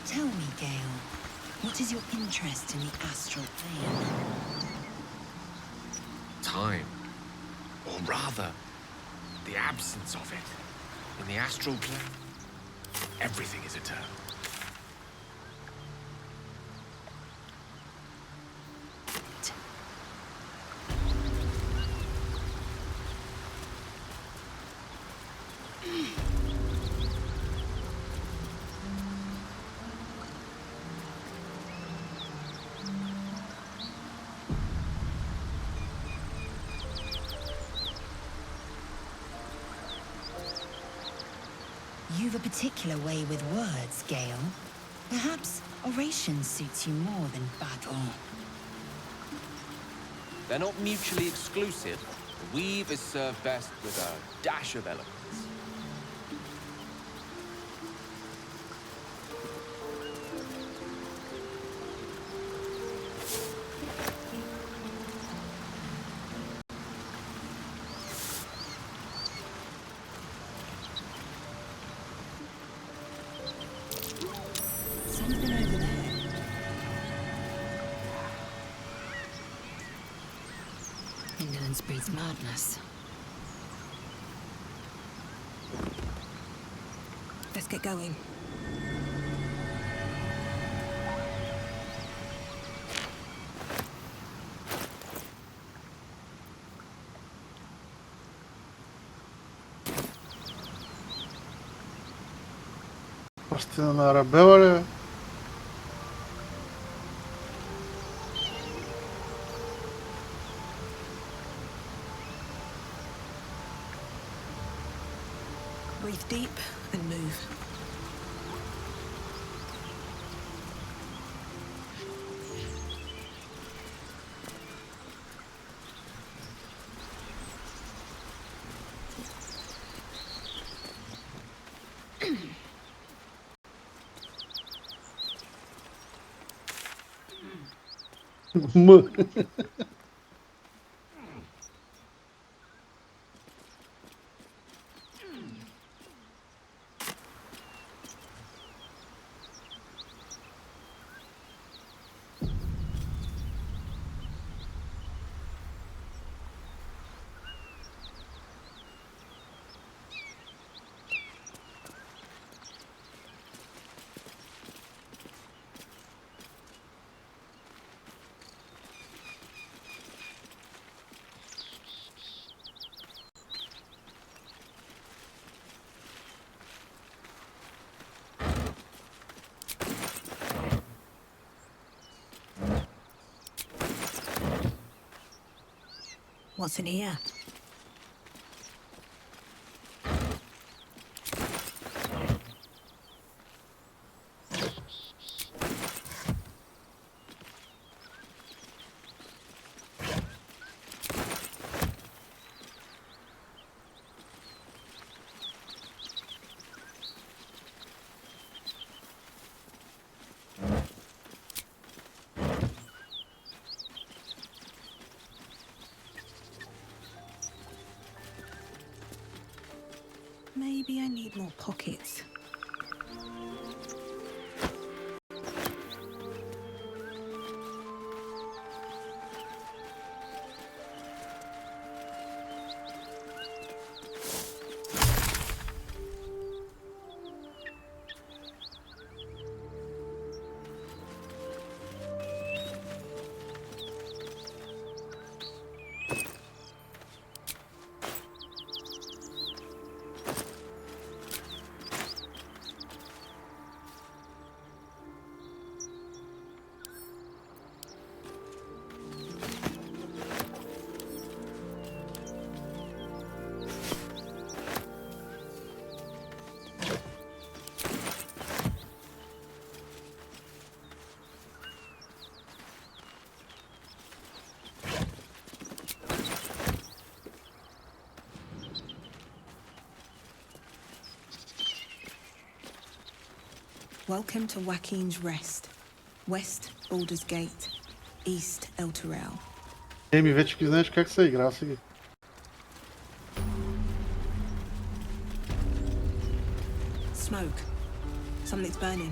O: Tell me, Gale, what is your interest in the astral plane?
G: Time. Or rather, the absence of it. In the astral plane, everything is eternal.
O: You've a particular way with words, Gale. Perhaps oration suits you more than battle.
S: They're not mutually exclusive. The weave is served best with a dash of eloquence.
O: Something over there. Indolence breeds madness.
A: Let's get going.
C: Пръстена на Арабела ли?
A: Breathe deep and move.
C: Mı?
A: What's in here? Maybe I need more pockets. Welcome to Joaquin's Rest. West, Baldur's Gate. East, El Terrell.
C: Amy, vê se quiser, quer que sair, graça aqui.
A: Smoke. Something's burning.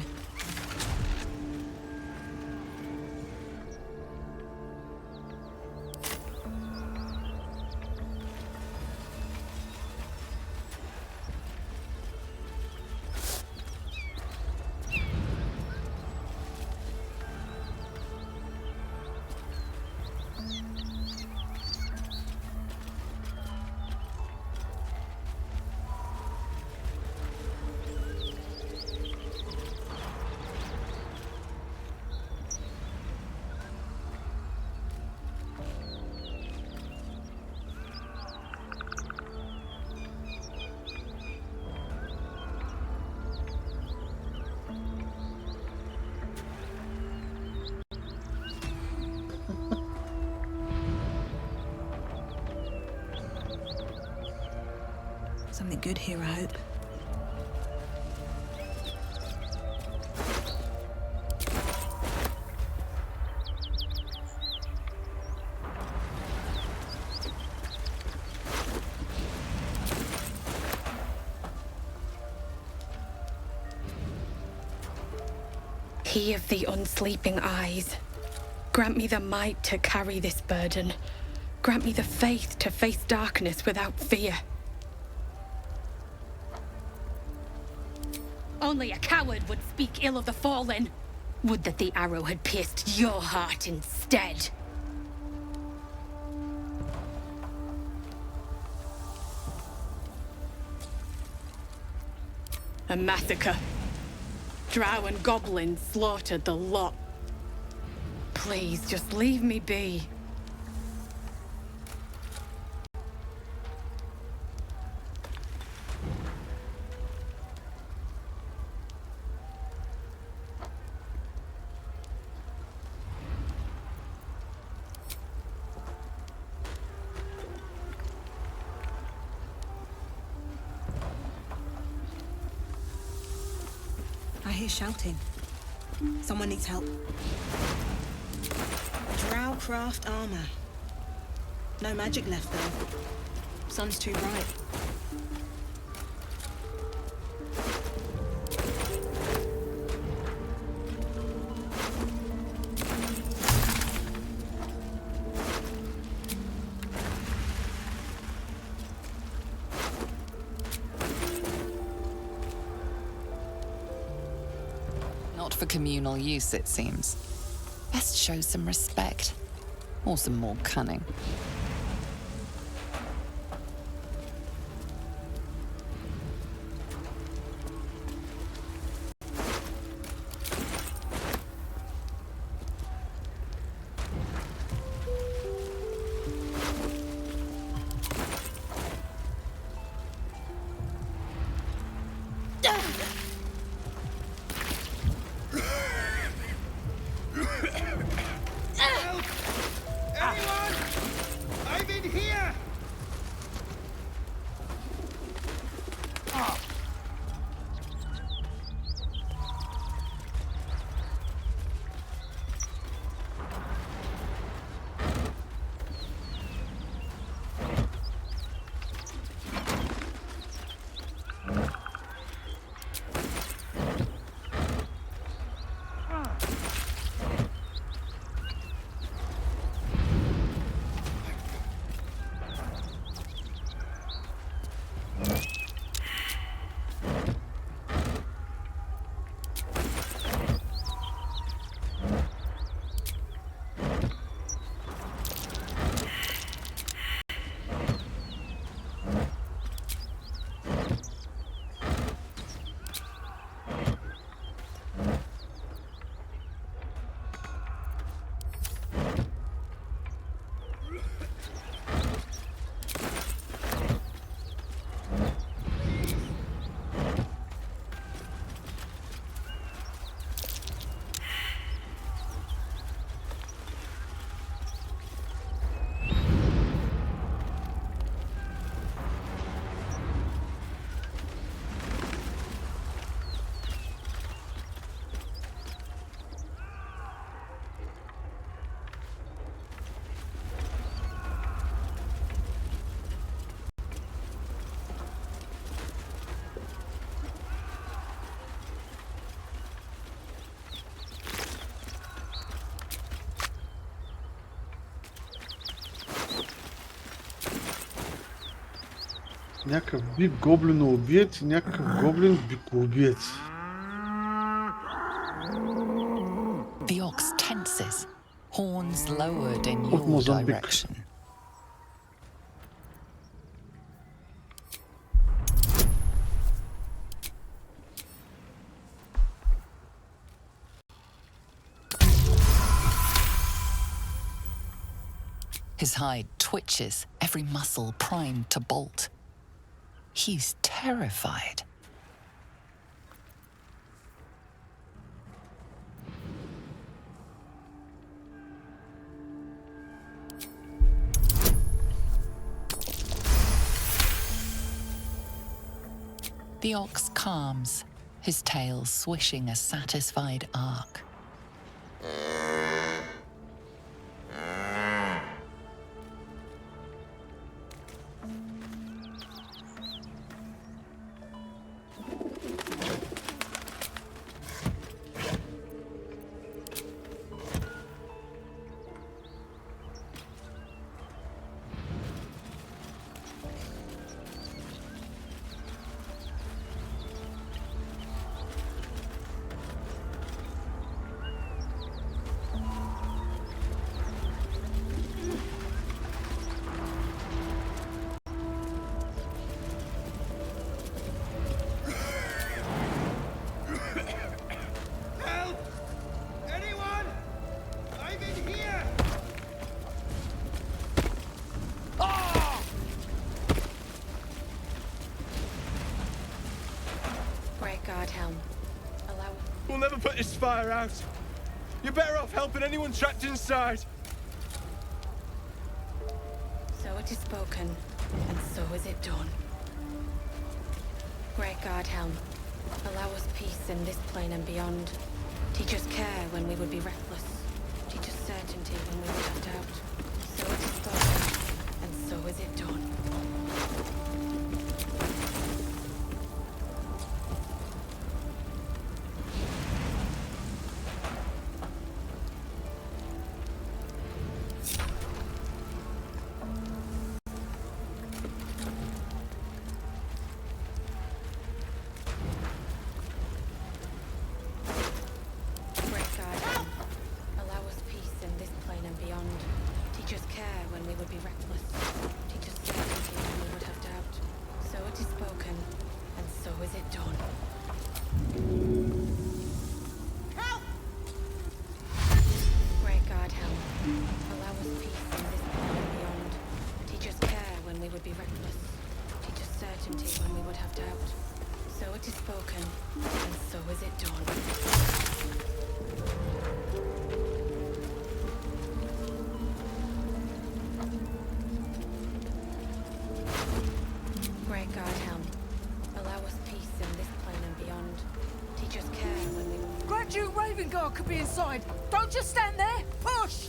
A: Something good here, I hope.
T: He of the unsleeping eyes, grant me the might to carry this burden. Grant me the faith to face darkness without fear. Only a coward would speak ill of the fallen. Would that the arrow had pierced your heart instead. A massacre. Drow and goblins slaughtered the lot. Please, just leave me be.
A: I hear shouting. Someone needs help. Drowcraft armor. No magic left though. Sun's too bright.
F: Not for communal use, it seems. Best show some respect. Or some more cunning.
C: Някакъв бик гоблиноубиец и някакъв гоблин бикоубиец.
F: The ox tenses, horns lowered in your direction. His hide twitches, every muscle primed to bolt. He's terrified. The ox calms, his tail swishing a satisfied arc.
P: We'll never put this fire out. You're better off helping anyone trapped inside.
T: So it is spoken, and so is it done. Great God, Helm, allow us peace in this plane and beyond. Teach us care when we would be reckless. Teach us certainty when we would have doubt. So it is spoken, and so is it done. Great God, allow us peace in this plane and beyond. Teach us care when we would be reckless. Teach us certainty when we would have doubt. So it is spoken, and so is it done. Help! Great God, help. Allow us peace in this plane and beyond. Teach us care when we would be reckless. Teach us certainty when we would have doubt. So it is spoken, and so is it done. Great God, Helm. Allow us peace in this plane and beyond. Teach us care when we...
J: Grand Duke Raven Guard could be inside. Don't just stand there. Push!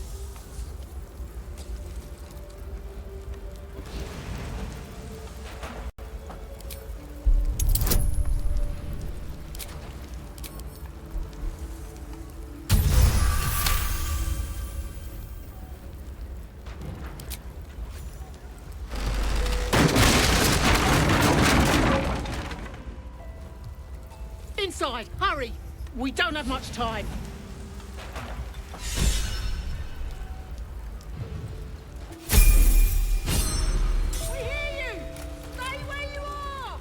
J: Inside, hurry! We don't have much time. We hear you! Stay where you are!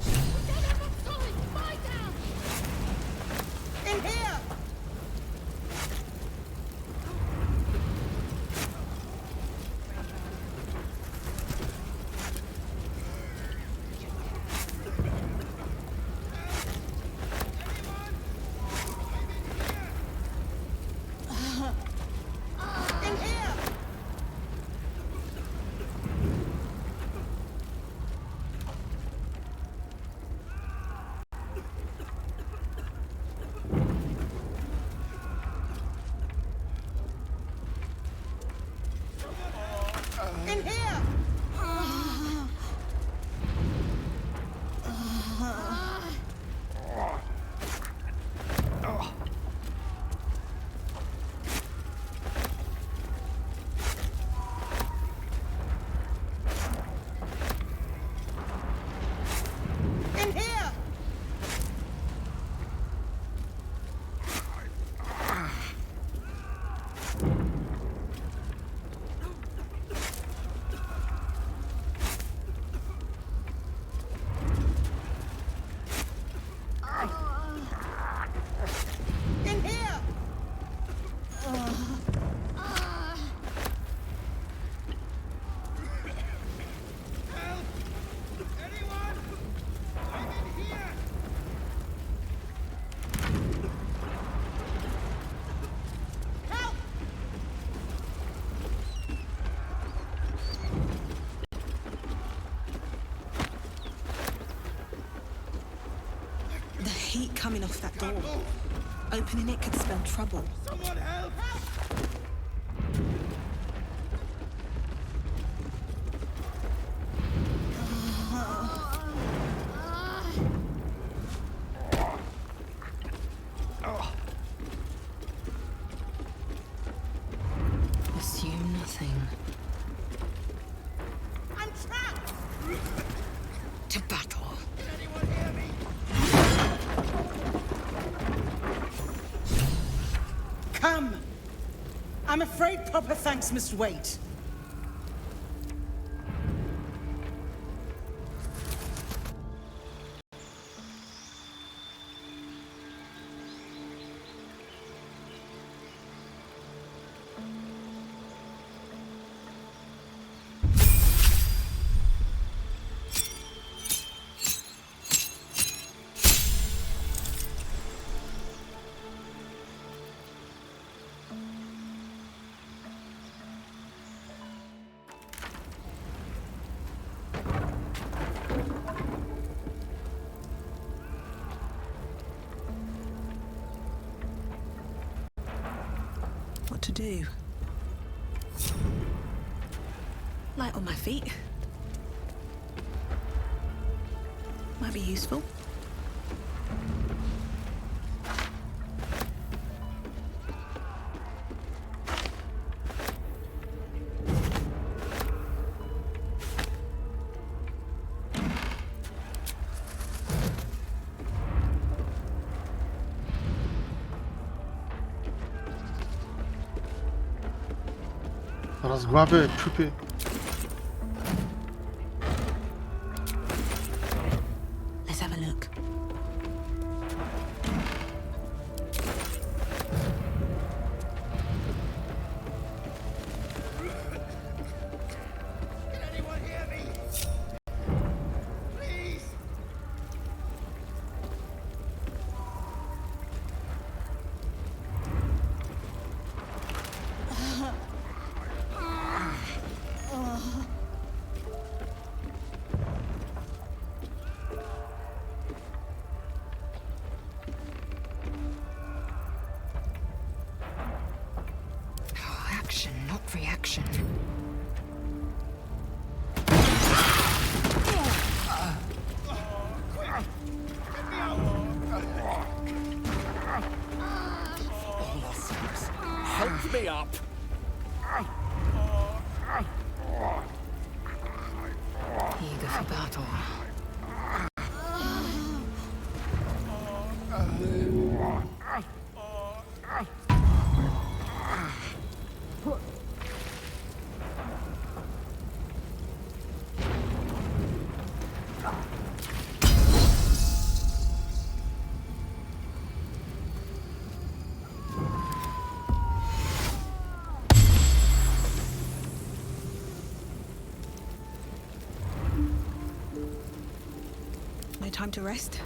J: We don't have much time! Fight down! In here! In here! In here! In here! Help! Anyone? I'm in here! Help!
A: The heat coming off that door. Opening it could spell trouble.
I: Someone help!
F: Assume nothing.
I: I'm trapped!
F: To battle.
I: Can anyone hear me?
J: Come! I'm afraid proper thanks must wait.
A: to do. Light on my feet. Might be useful.
C: Rozgławia przypy.
A: Let's have a look.
O: Action, not reaction.
I: Help me up!
F: Eager for battle.
A: No time to rest.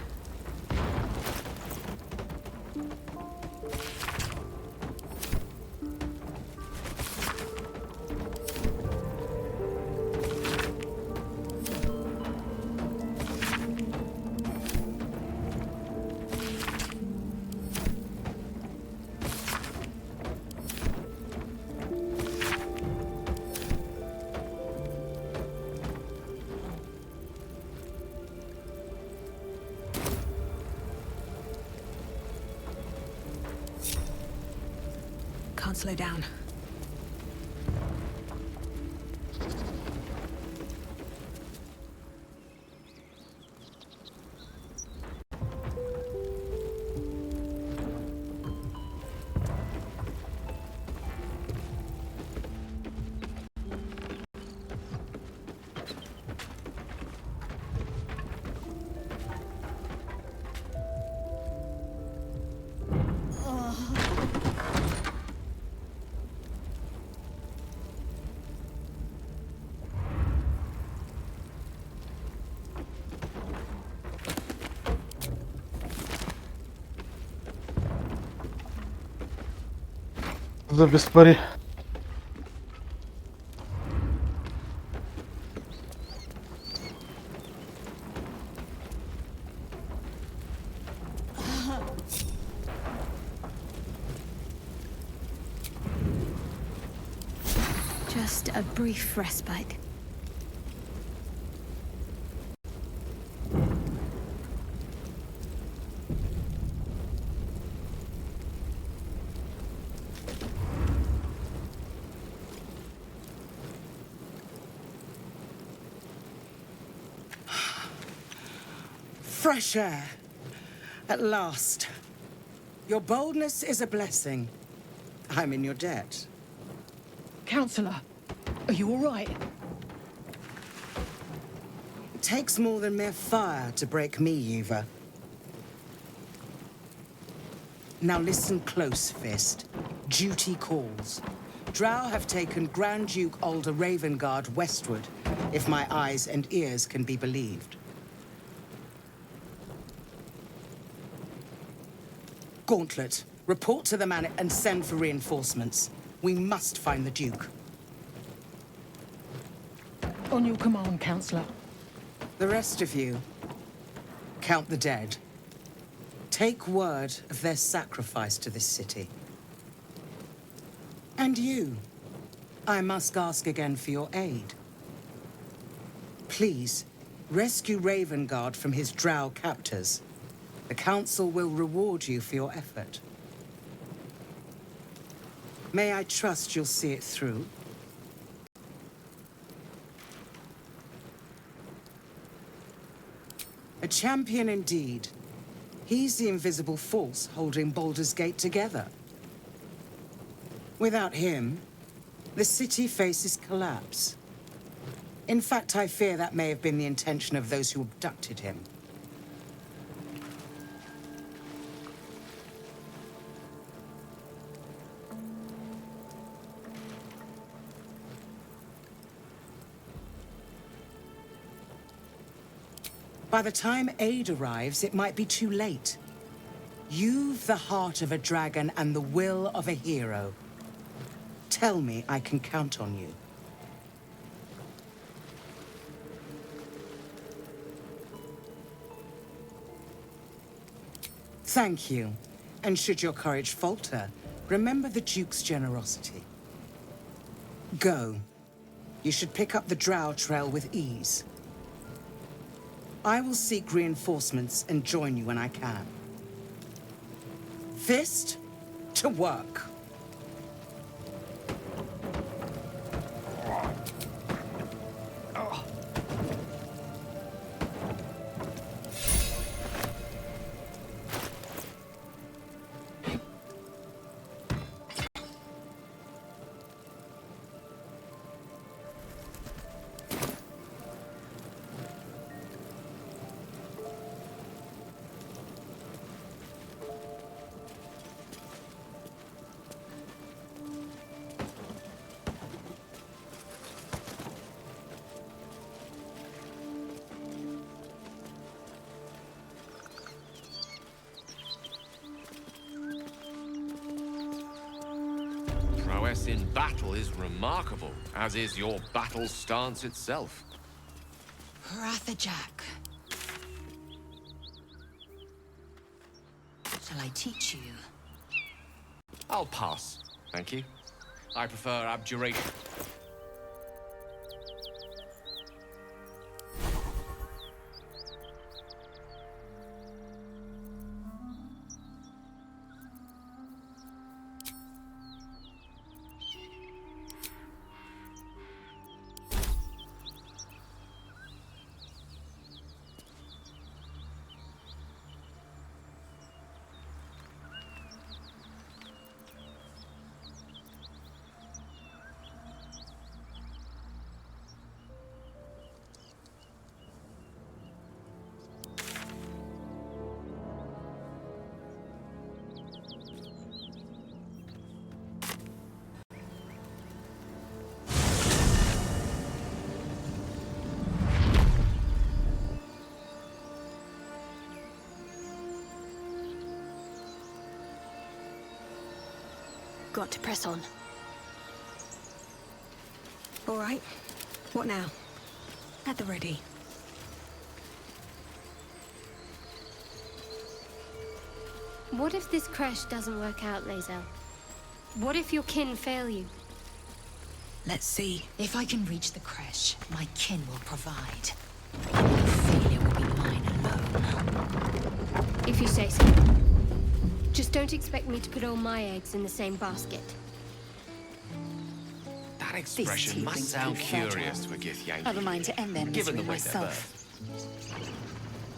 A: Can't slow down.
C: За без пари.
M: Just a brief respite.
U: Fresh air. At last. Your boldness is a blessing. I'm in your debt.
J: Counselor, are you all right?
U: It takes more than mere fire to break me, Yuva. Now listen close, Fist. Duty calls. Drow have taken Grand Duke Alder Ravengard westward, if my eyes and ears can be believed. Gauntlet, report to the man and send for reinforcements. We must find the Duke.
J: On your command, Counselor.
U: The rest of you, count the dead. Take word of their sacrifice to this city. And you, I must ask again for your aid. Please, rescue Ravengard from his drow captors. The Council will reward you for your effort. May I trust you'll see it through? A champion indeed. He's the invisible force holding Baldur's Gate together. Without him, the city faces collapse. In fact, I fear that may have been the intention of those who abducted him. By the time aid arrives, it might be too late. You've the heart of a dragon and the will of a hero. Tell me I can count on you. Thank you. And should your courage falter, remember the Duke's generosity. Go. You should pick up the Drow trail with ease. I will seek reinforcements and join you when I can. Fist to work.
G: Prowess in battle is remarkable, as is your battle stance itself.
O: Jack. Shall I teach you?
G: I'll pass, thank you. I prefer abjuration.
A: Got to press on. All right. What now? At the ready.
M: What if this crash doesn't work out, Lae'zel? What if your kin fail you?
A: Let's see.
O: If I can reach the creche, my kin will provide. Any failure will be mine alone.
M: If you say so. Just don't expect me to put all my eggs in the same basket.
G: That expression must sound curious to a Githyanki.
O: I've a mind to end their
G: Given
O: misery
G: the way they're
O: myself.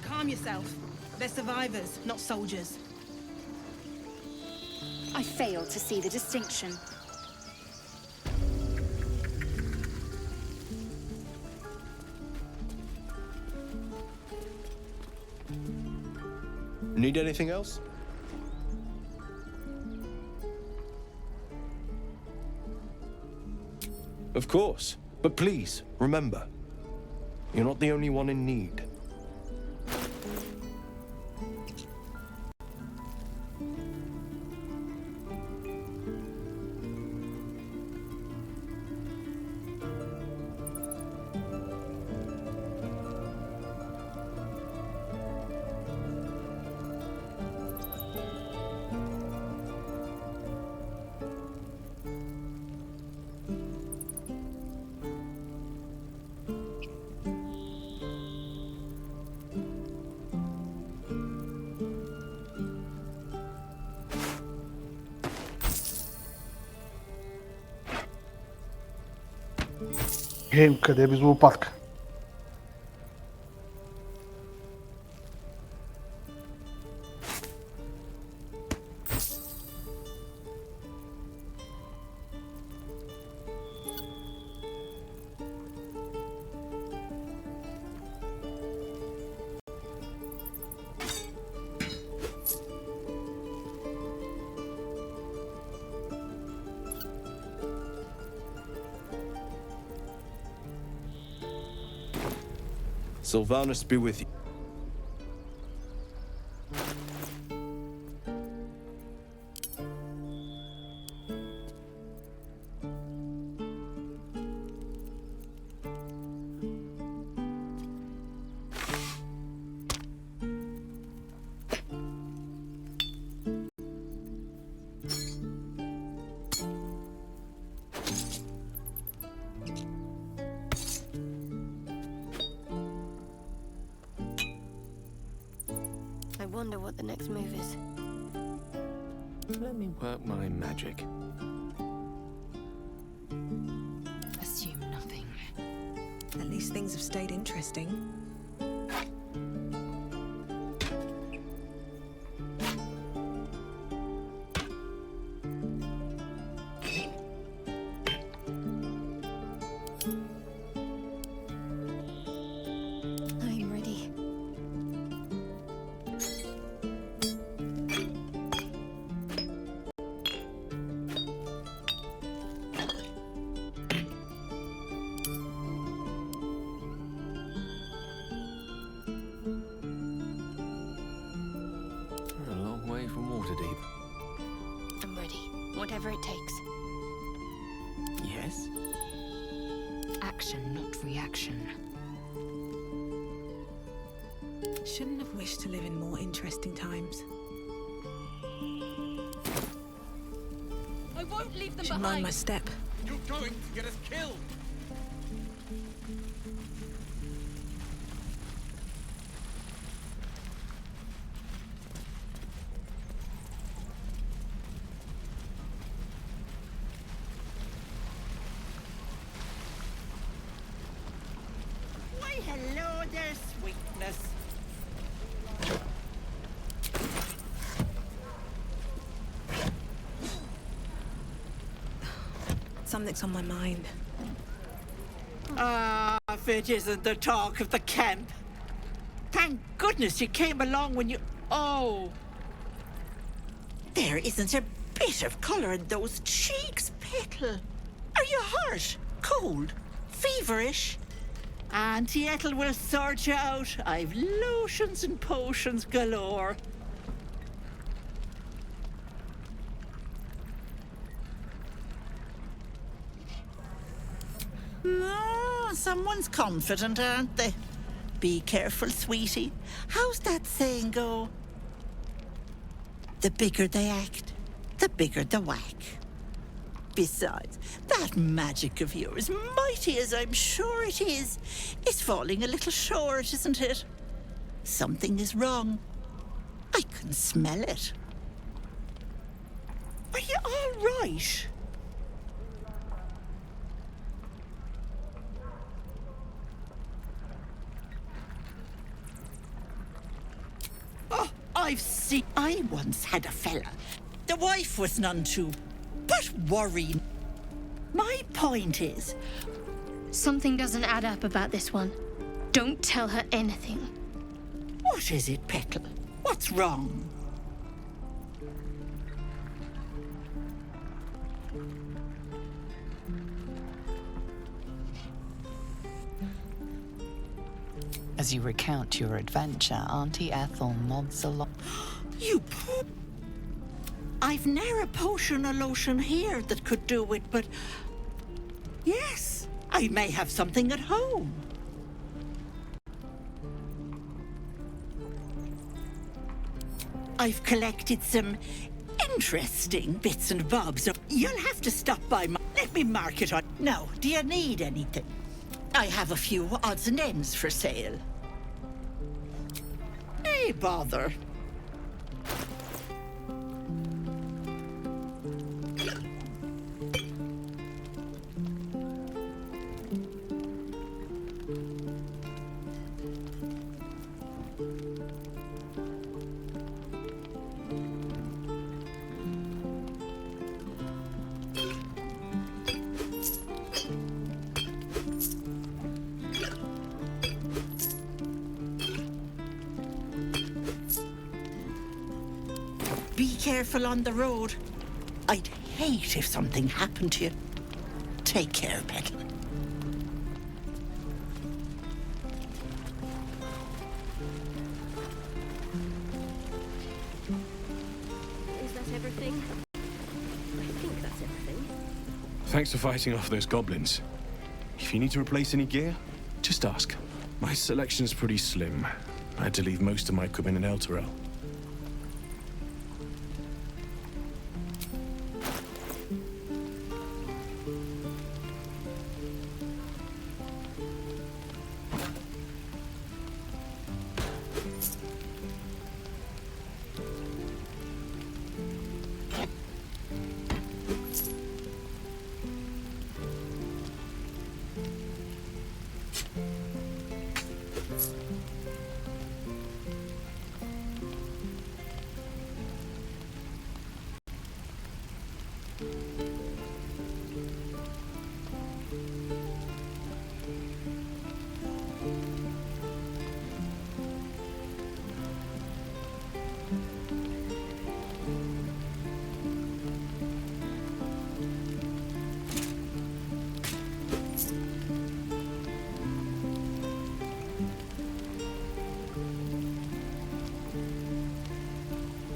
J: Calm yourself. They're survivors, not soldiers.
O: I fail to see the distinction.
P: Need anything else? Of course. But please, remember, you're not the only one in need.
C: Хем, къде е без лопатка?
P: Sylvanus be with you.
M: I wonder what the next move is.
S: Let me work my magic.
O: Assume nothing.
A: At least things have stayed interesting.
M: I'm ready.
S: We're a long way from Waterdeep.
M: I'm ready. Whatever it takes.
S: Yes?
O: Action, not reaction.
A: Shouldn't have wished to live in more interesting times.
J: I won't leave them
A: Should
J: behind.
A: mind my step.
I: You're going to get us killed!
J: Why, hello there, sweetness.
A: Something's on my mind.
J: Ah, if it isn't the talk of the camp. Thank goodness you came along when you... Oh. There isn't a bit of colour in those cheeks, Petal. Are you hurt? Cold? Feverish? Auntie Ethel will sort you out. I've lotions and potions galore. Oh, someone's confident, aren't they? Be careful, sweetie. How's that saying go? The bigger they act, the bigger the whack. Besides, that magic of yours, mighty as I'm sure it is falling a little short, isn't it? Something is wrong. I can smell it. Are you all right? Oh, I once had a fella. The wife was none too, but worry. My point is...
M: Something doesn't add up about this one. Don't tell her anything.
J: What is it, Petal? What's wrong?
F: As you recount your adventure, Auntie Ethel nods along.
J: You poor... I've ne'er a potion or lotion here that could do it, but... Yes, I may have something at home. I've collected some interesting bits and bobs. You'll have to stop by my... Let me mark it on... Now, do you need anything? I have a few odds and ends for sale. Hey, bother. Be careful on the road. I'd hate if something happened to you. Take care, Becky.
H: Is that everything? I think that's everything.
P: Thanks for fighting off those goblins. If you need to replace any gear, just ask. My selection's pretty slim. I had to leave most of my equipment in Elturel.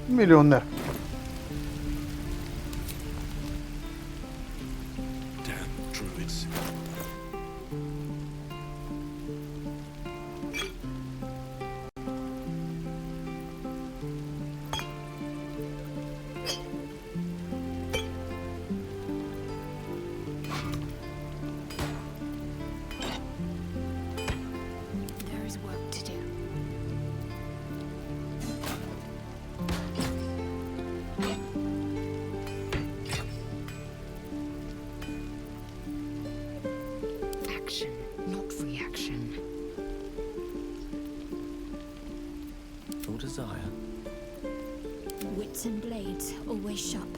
C: Milyoner.
P: Damn druids.
D: There is work to do.
O: Action, not reaction.
K: Your desire.
D: Wits and blades, always sharp.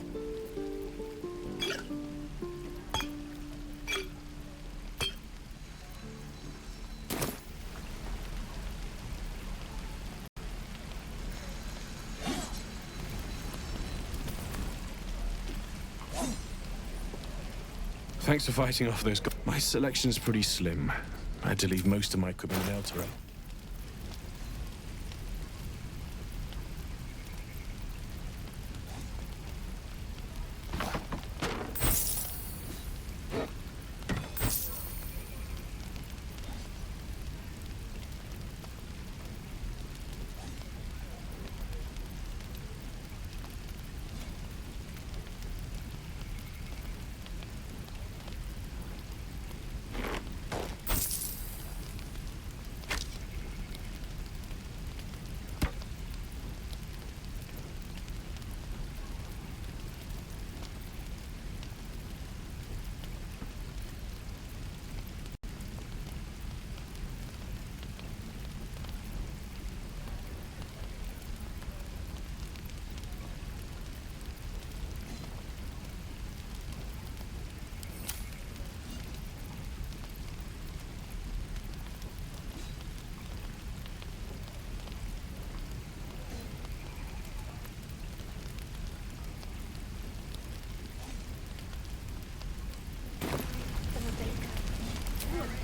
P: Thanks for fighting off those My selection's pretty slim. I had to leave most of my equipment in Elturel.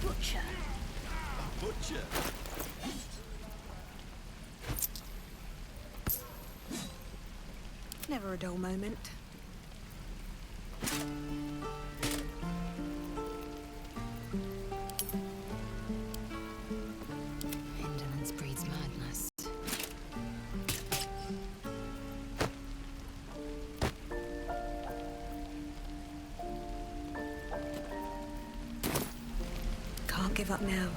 H: Butcher.
K: Butcher.
A: Never a dull moment.
O: Indolence breeds madness.
A: Can't give up now.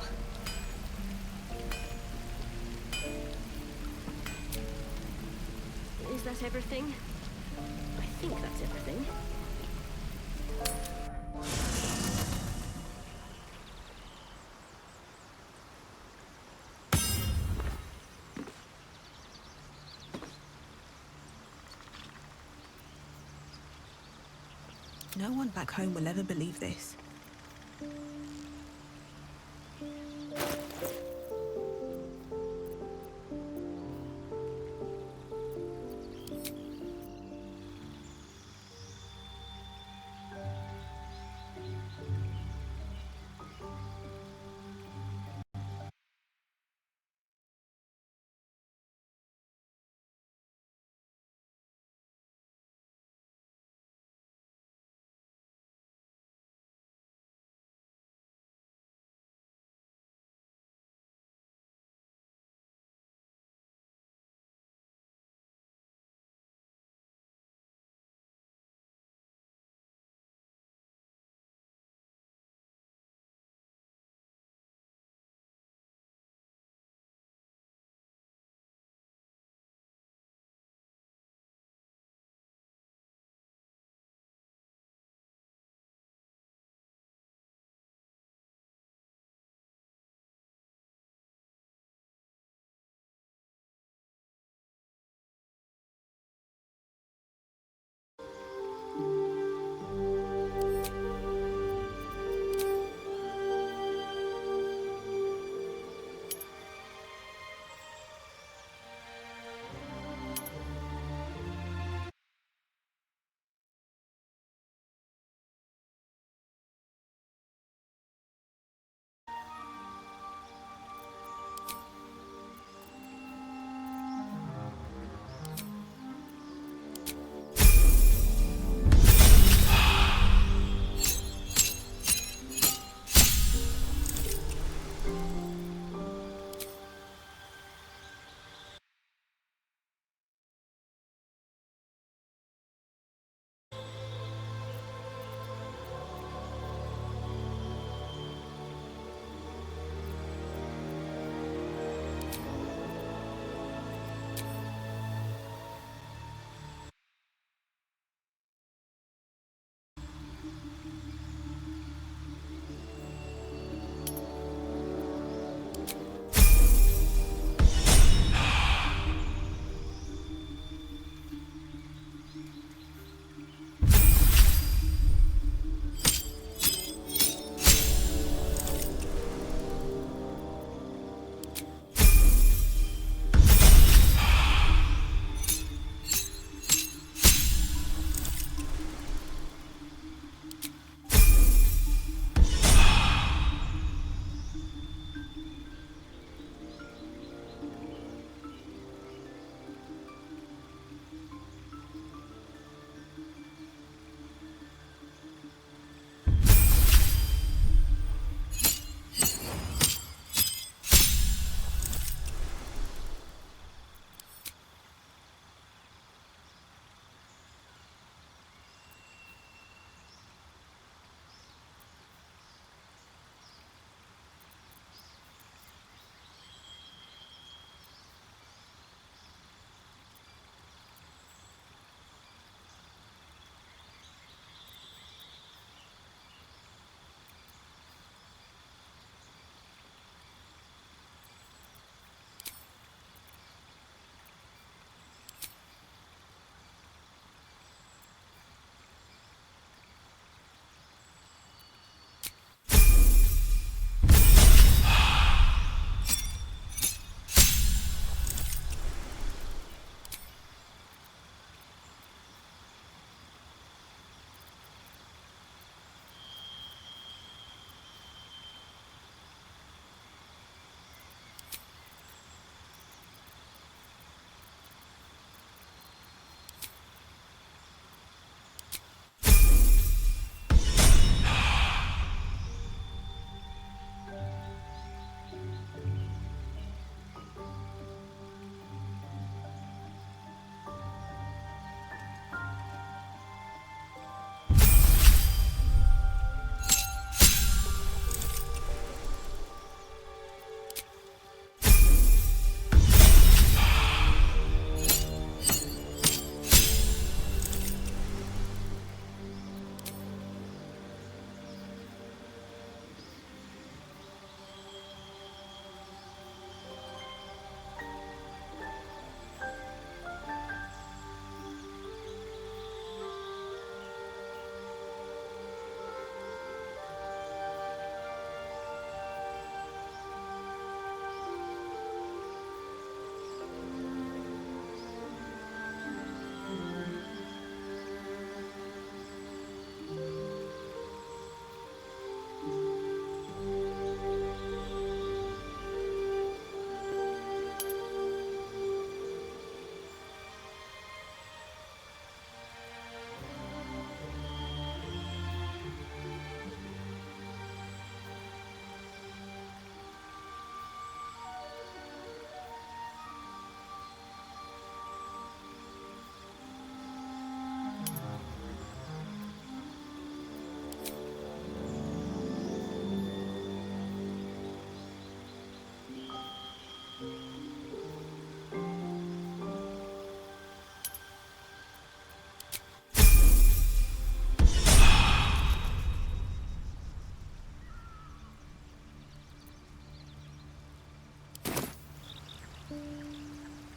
H: Is that everything? I think that's everything.
A: No one back home will ever believe this.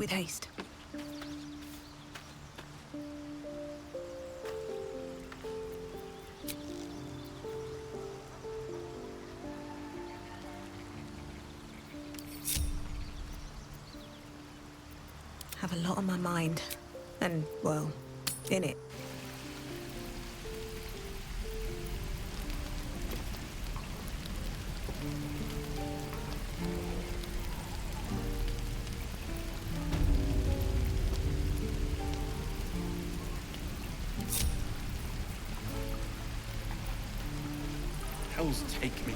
A: with haste. Have a lot on my mind. And, well, in it.
P: Hell's take me.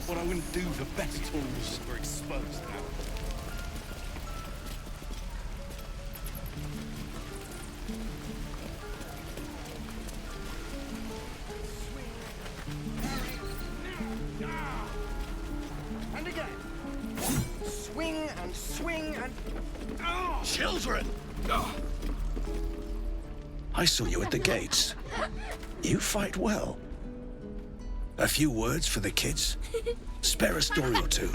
P: What I wouldn't do for better tools. We're exposed now.
I: And again. Swing and swing and...
N: Children! I saw you at the gates. You fight well. A few words for the kids? Spare a story or two.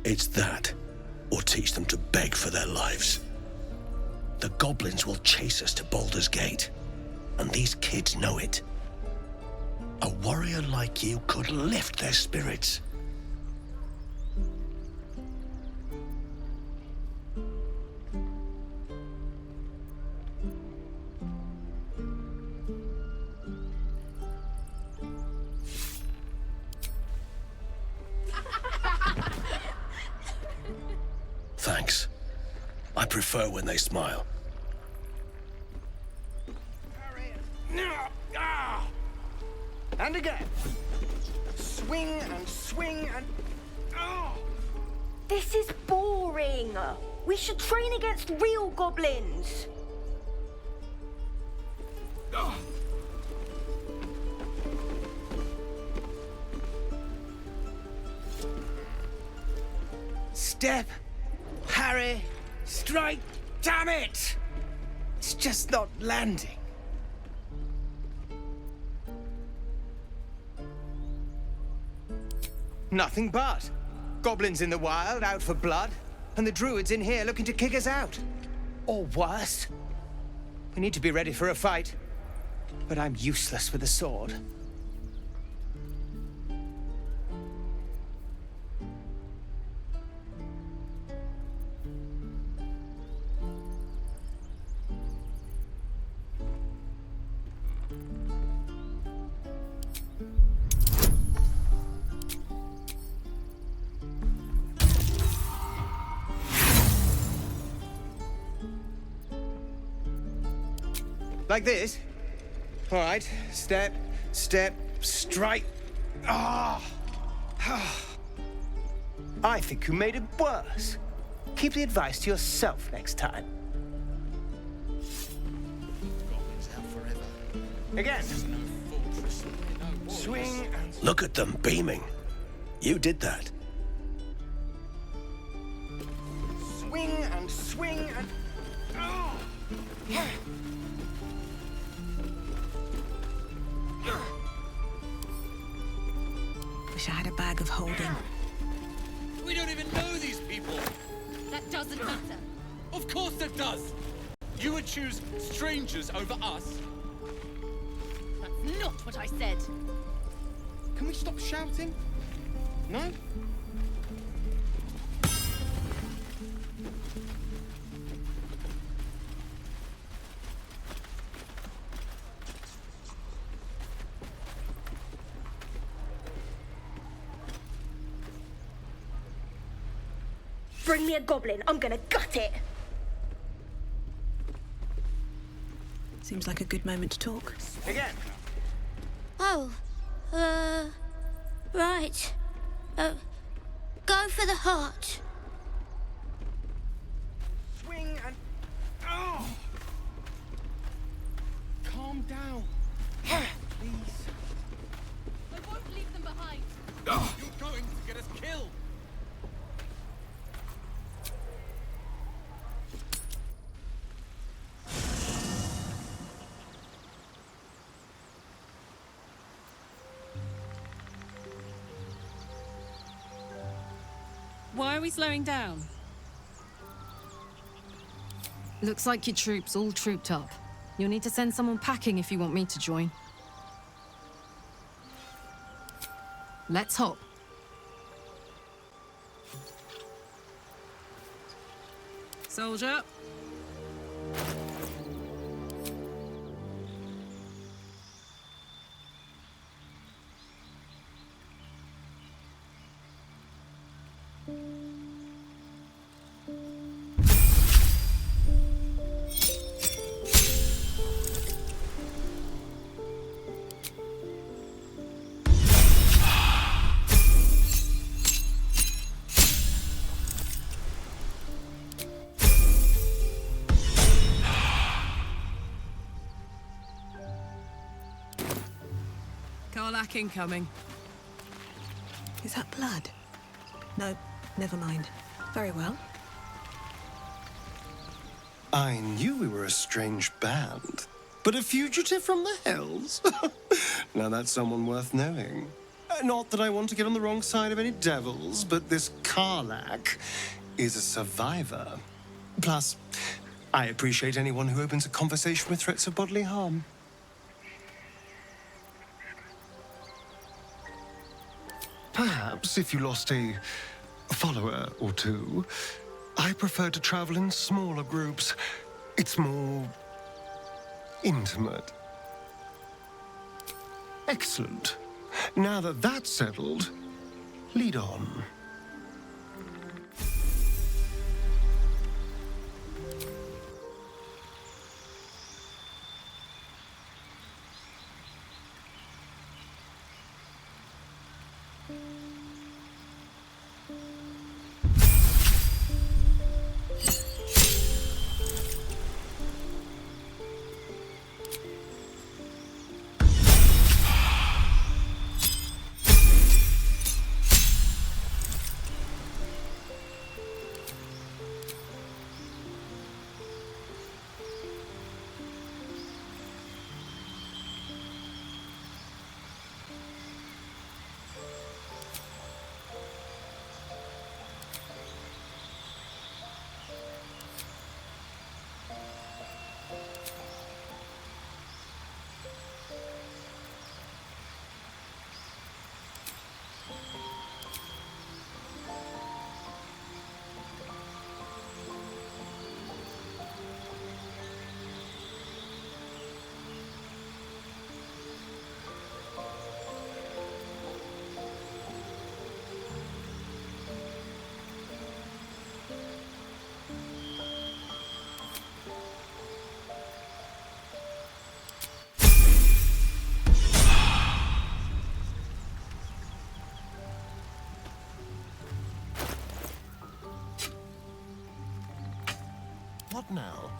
N: It's that, or teach them to beg for their lives. The goblins will chase us to Baldur's Gate, and these kids know it. A warrior like you could lift their spirits. Thanks. I prefer when they smile.
I: And again. Swing and swing and...
V: This is boring. We should train against real goblins.
I: Step, parry, strike, damn it! It's just not landing. Nothing but. Goblins in the wild, out for blood, and the druids in here looking to kick us out. Or worse. We need to be ready for a fight, but I'm useless with a sword. Like this? All right, step, step, strike. Ah! I think you made it worse. Keep the advice to yourself next time. Again. Swing and...
N: Look at them beaming. You did that.
I: Swing and swing and...
A: Wish I had a bag of holding.
S: We don't even know these people.
Q: That doesn't matter.
S: Of course it does. You would choose strangers over us.
Q: That's not what I said.
S: Can we stop shouting? No?
V: Bring me a goblin. I'm gonna gut it.
A: Seems like a good moment to talk.
I: Again.
W: Oh, right. Go for the heart.
I: Swing and...
S: Calm down. Please.
Q: I won't leave them behind.
S: You're going to get us killed.
R: Why are we slowing down? Looks like your troops all trooped up. You'll need to send someone packing if you want me to join. Let's hop. Soldier. Karlak incoming.
A: Is that blood? No, never mind. Very well.
B: I knew we were a strange band, but a fugitive from the hills? Now that's someone worth knowing. Not that I want to get on the wrong side of any devils, but this Karlak is a survivor. Plus, I appreciate anyone who opens a conversation with threats of bodily harm. Perhaps if you lost a follower or two, I prefer to travel in smaller groups. It's more intimate. Excellent. Now that that's settled, lead on. What now?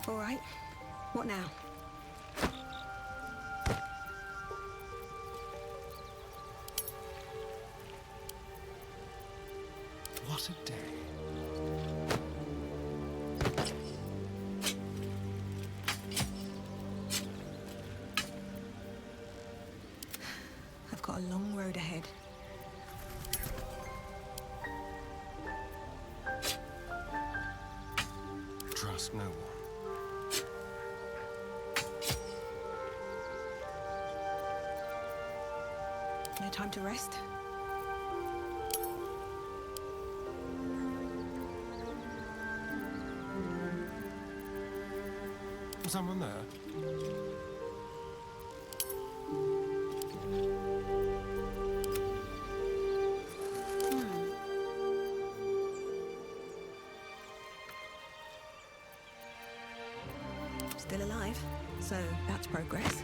A: All right. What now?
B: What a day.
A: I've got a long road ahead.
B: Trust no one.
A: No time to rest?
B: Someone there?
A: Still alive, so that's progress.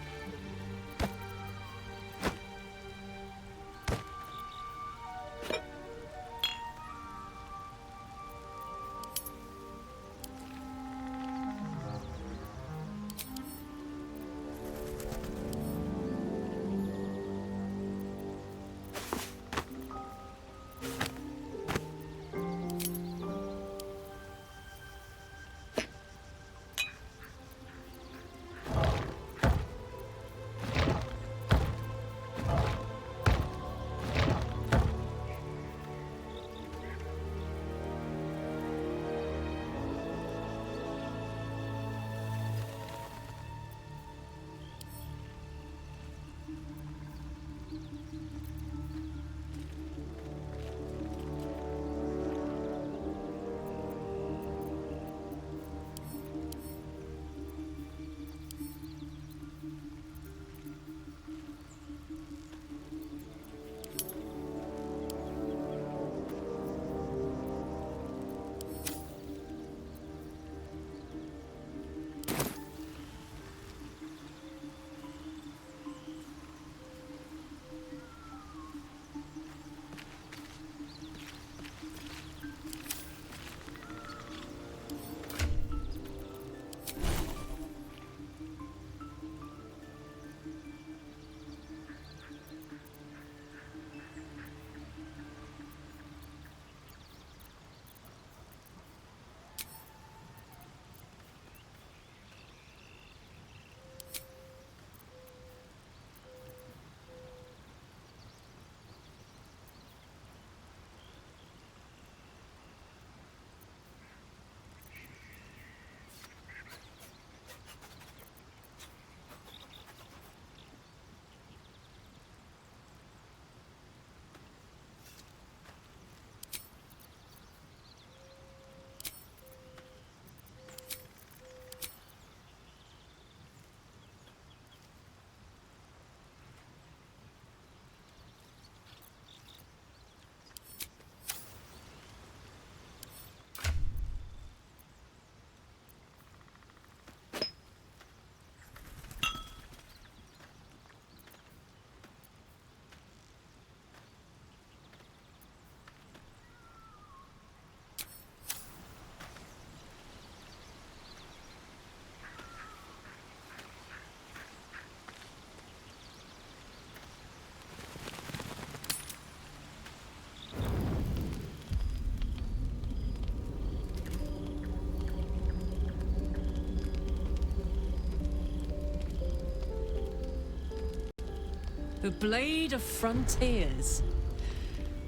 R: The Blade of Frontiers.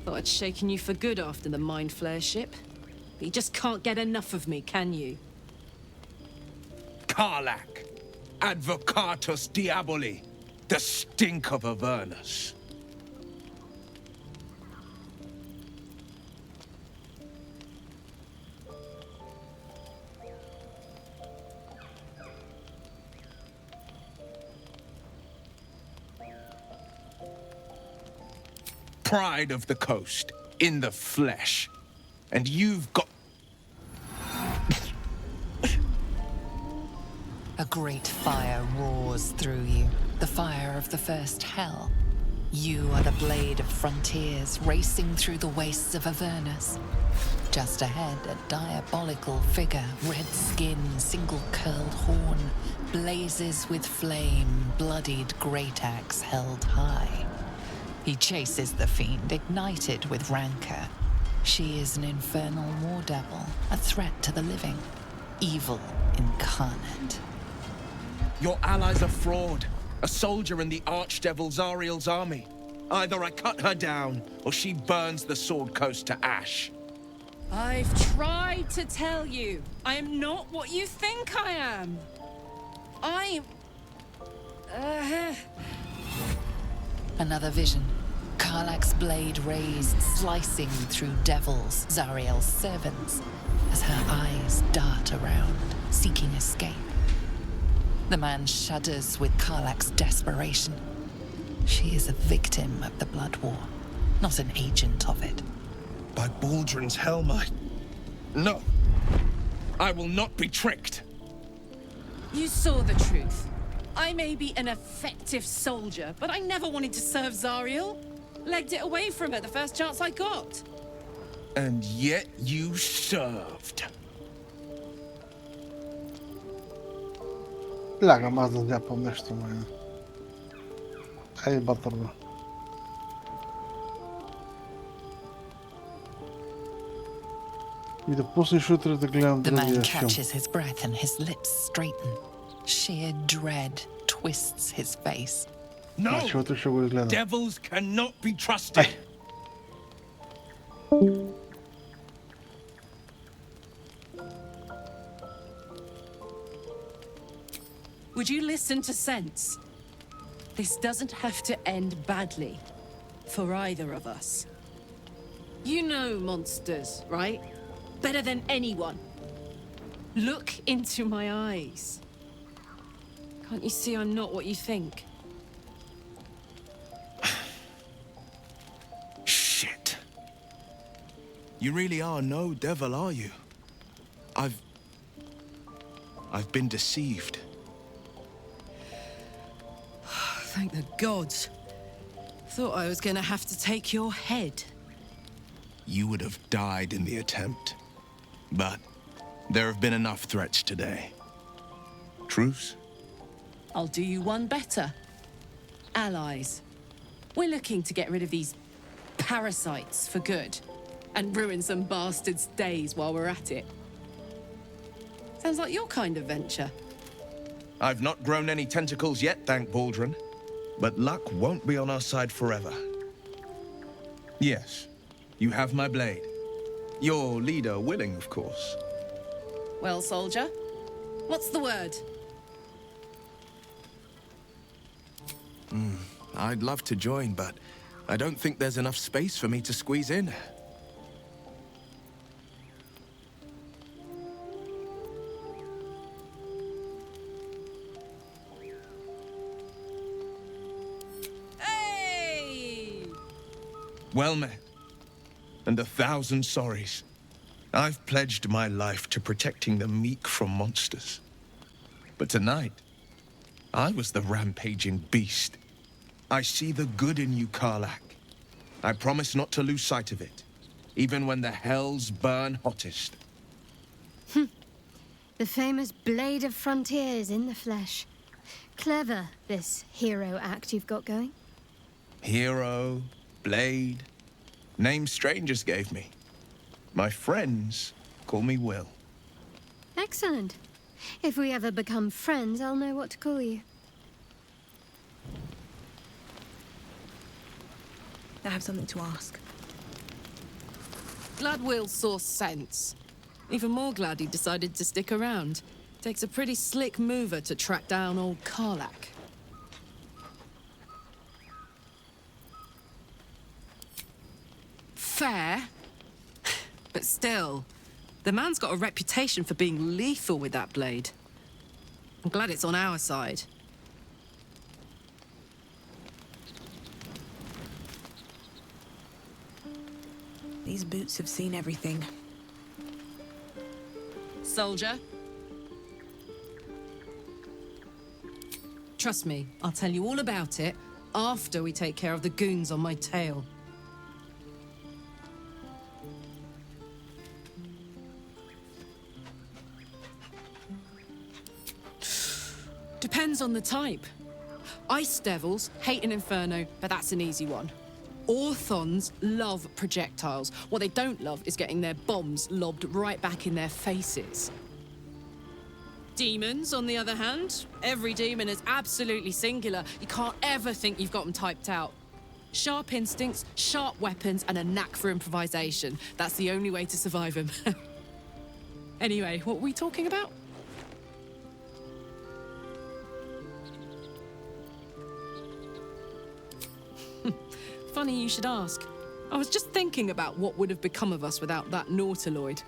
R: Thought I'd shaken you for good after the Mind Flare ship. But you just can't get enough of me, can you?
K: Karlach, Advocatus Diaboli, the stink of Avernus. Pride of the coast, in the flesh. And you've got...
F: A great fire roars through you, the fire of the first hell. You are the Blade of Frontiers, racing through the wastes of Avernus. Just ahead, a diabolical figure, red skin, single-curled horn, blazes with flame, bloodied great axe held high. He chases the fiend, ignited with rancor. She is an infernal war devil, a threat to the living. Evil incarnate.
K: Your ally's a fraud, a soldier in the Archdevil Zariel's army. Either I cut her down, or she burns the Sword Coast to ash.
R: I've tried to tell you, I am not what you think I am. I'm...
F: Another vision. Karlach's blade raised, slicing through devils, Zariel's servants, as her eyes dart around, seeking escape. The man shudders with Karlach's desperation. She is a victim of the Blood War, not an agent of it.
K: By Baldur's helm, No! I will not be tricked!
R: You saw the truth. I may be an effective soldier, but I never wanted to serve Zariel. Legged it away from her the first chance I got.
K: And yet you served.
C: Ляга маза дяпам нещо мое. Ай, батърна. И да пуснеш утре да гледам
F: The man
C: другия филм.
F: catches his breath and his lips straighten. Sheer dread twists his face.
K: No!
C: Значи утре ще го изгледам.
K: Devils cannot be trusted!
R: Would you listen to sense? This doesn't have to end badly. For either of us. You know monsters, right? Better than anyone. Look into my eyes. Can't you see I'm not what you think?
K: Shit. You really are no devil, are you? I've been deceived.
R: Thank the gods. Thought I was gonna have to take your head.
K: You would have died in the attempt. But there have been enough threats today. Truce?
R: I'll do you one better. Allies. We're looking to get rid of these parasites for good. And ruin some bastards' days while we're at it. Sounds like your kind of venture.
K: I've not grown any tentacles yet, thank Baldur. But luck won't be on our side forever. Yes, you have my blade. Your leader willing, of course.
R: Well, soldier, what's the word?
K: I'd love to join, but I don't think there's enough space for me to squeeze in. Well met, and 1,000 sorries. I've pledged my life to protecting the meek from monsters. But tonight, I was the rampaging beast. I see the good in you, Karlach. I promise not to lose sight of it, even when the hells burn hottest.
M: The famous Blade of Frontiers in the flesh. Clever, this hero act you've got going.
K: Hero, Blade, names strangers gave me. My friends call me Will.
M: Excellent. If we ever become friends, I'll know what to call you.
A: I have something to ask.
R: Glad Will saw sense. Even more glad he decided to stick around. Takes a pretty slick mover to track down old Karlach. Fair. But still, the man's got a reputation for being lethal with that blade. I'm glad it's on our side.
A: These boots have seen everything.
R: Soldier. Trust me, I'll tell you all about it after we take care of the goons on my tail. Depends on the type. Ice devils hate an inferno, but that's an easy one. Orthons love projectiles. What they don't love is getting their bombs lobbed right back in their faces. Demons, on the other hand, every demon is absolutely singular. You can't ever think you've got them typed out. Sharp instincts, sharp weapons, and a knack for improvisation. That's the only way to survive them. Anyway, what were we talking about? Funny you should ask. I was just thinking about what would have become of us without that Nautiloid.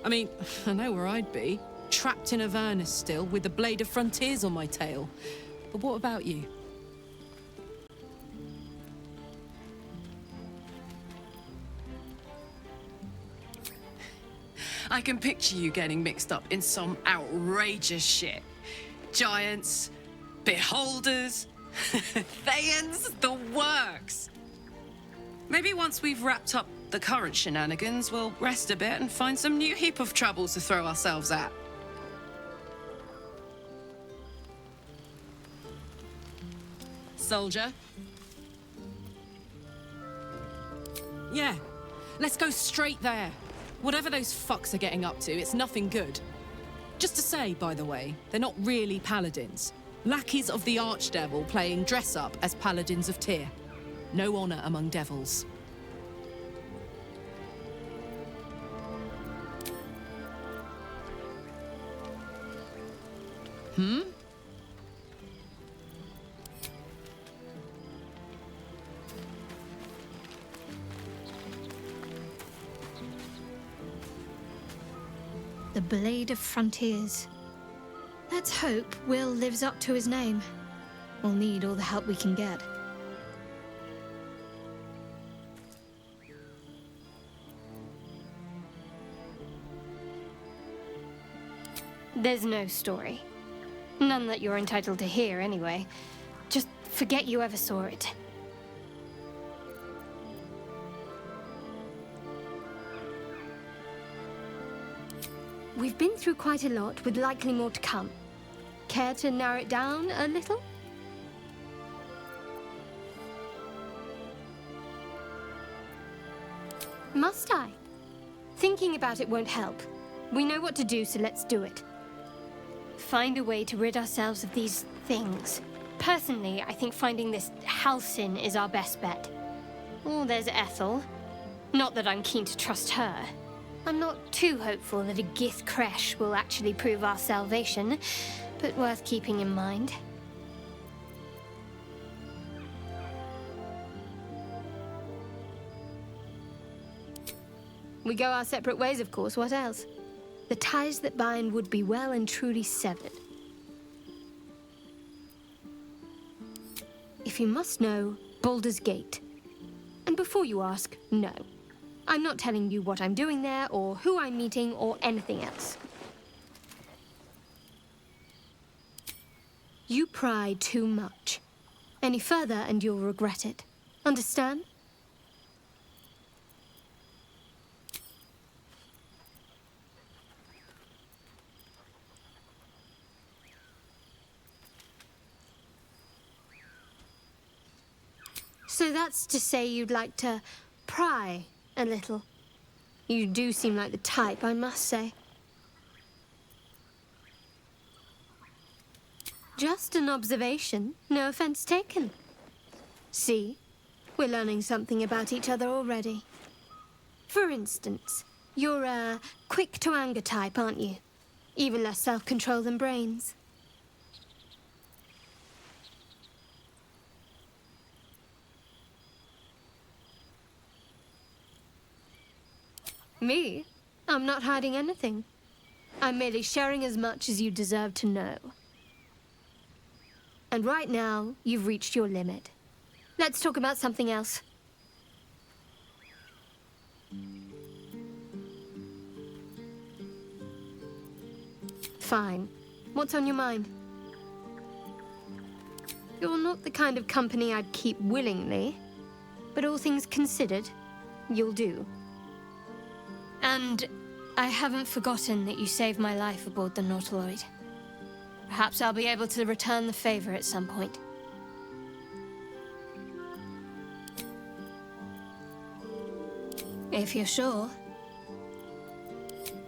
R: I mean, I know where I'd be. Trapped in Avernus still, with the Blade of Frontiers on my tail. But what about you? I can picture you getting mixed up in some outrageous shit. Giants, beholders, Thayans, the works. Maybe once we've wrapped up the current shenanigans, we'll rest a bit and find some new heap of troubles to throw ourselves at. Soldier? Yeah, let's go straight there. Whatever those fucks are getting up to, it's nothing good. Just to say, by the way, they're not really paladins. Lackeys of the Archdevil playing dress-up as paladins of Tyr. No honor among devils. Hmm?
M: The Blade of Frontiers. Let's hope Will lives up to his name. We'll need all the help we can get. There's no story. None that you're entitled to hear, anyway. Just forget you ever saw it. We've been through quite a lot, with likely more to come. Care to narrow it down a little? Must I? Thinking about it won't help. We know what to do, so let's do it. Find a way to rid ourselves of these things. Personally, I think finding this Halcyon is our best bet. Oh, there's Ethel. Not that I'm keen to trust her. I'm not too hopeful that a Gith Kresh will actually prove our salvation, but worth keeping in mind. We go our separate ways, of course. What else? The ties that bind would be well and truly severed. If you must know, Baldur's Gate. And before you ask, no. I'm not telling you what I'm doing there, or who I'm meeting, or anything else. You pry too much. Any further and you'll regret it. Understand? So that's to say you'd like to pry a little. You do seem like the type, I must say. Just an observation, no offense taken. See? We're learning something about each other already. For instance, you're a quick-to-anger type, aren't you? Even less self-control than brains. Me? I'm not hiding anything. I'm merely sharing as much as you deserve to know. And right now, you've reached your limit. Let's talk about something else. Fine. What's on your mind? You're not the kind of company I'd keep willingly, but all things considered, you'll do. And I haven't forgotten that you saved my life aboard the Nautiloid. Perhaps I'll be able to return the favor at some point. If you're sure.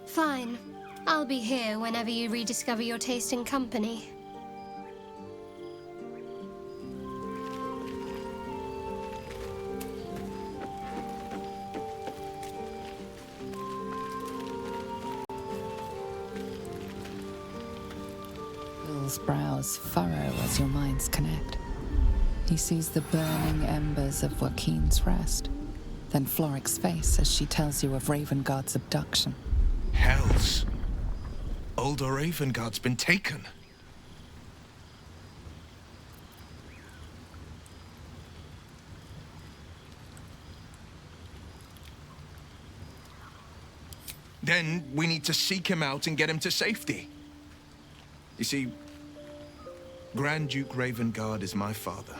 M: Fine. I'll be here whenever you rediscover your taste in company.
F: Will's brows furrow as your minds connect. He sees the burning embers of Joaquin's rest, then Floric's face as she tells you of Ravengard's abduction.
K: Hells! Older Ravengard's been taken. Then we need to seek him out and get him to safety. You see, Grand Duke Ravengard is my father.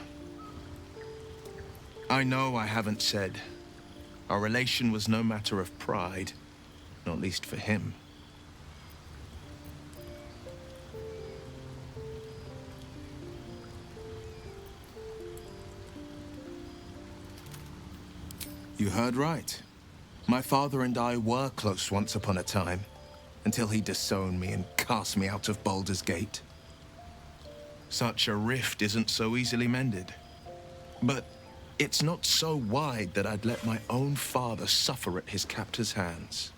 K: I know I haven't said. Our relation was no matter of pride, not least for him. You heard right. My father and I were close once upon a time, until he disowned me and cast me out of Baldur's Gate. Such a rift isn't so easily mended. But it's not so wide that I'd let my own father suffer at his captor's hands.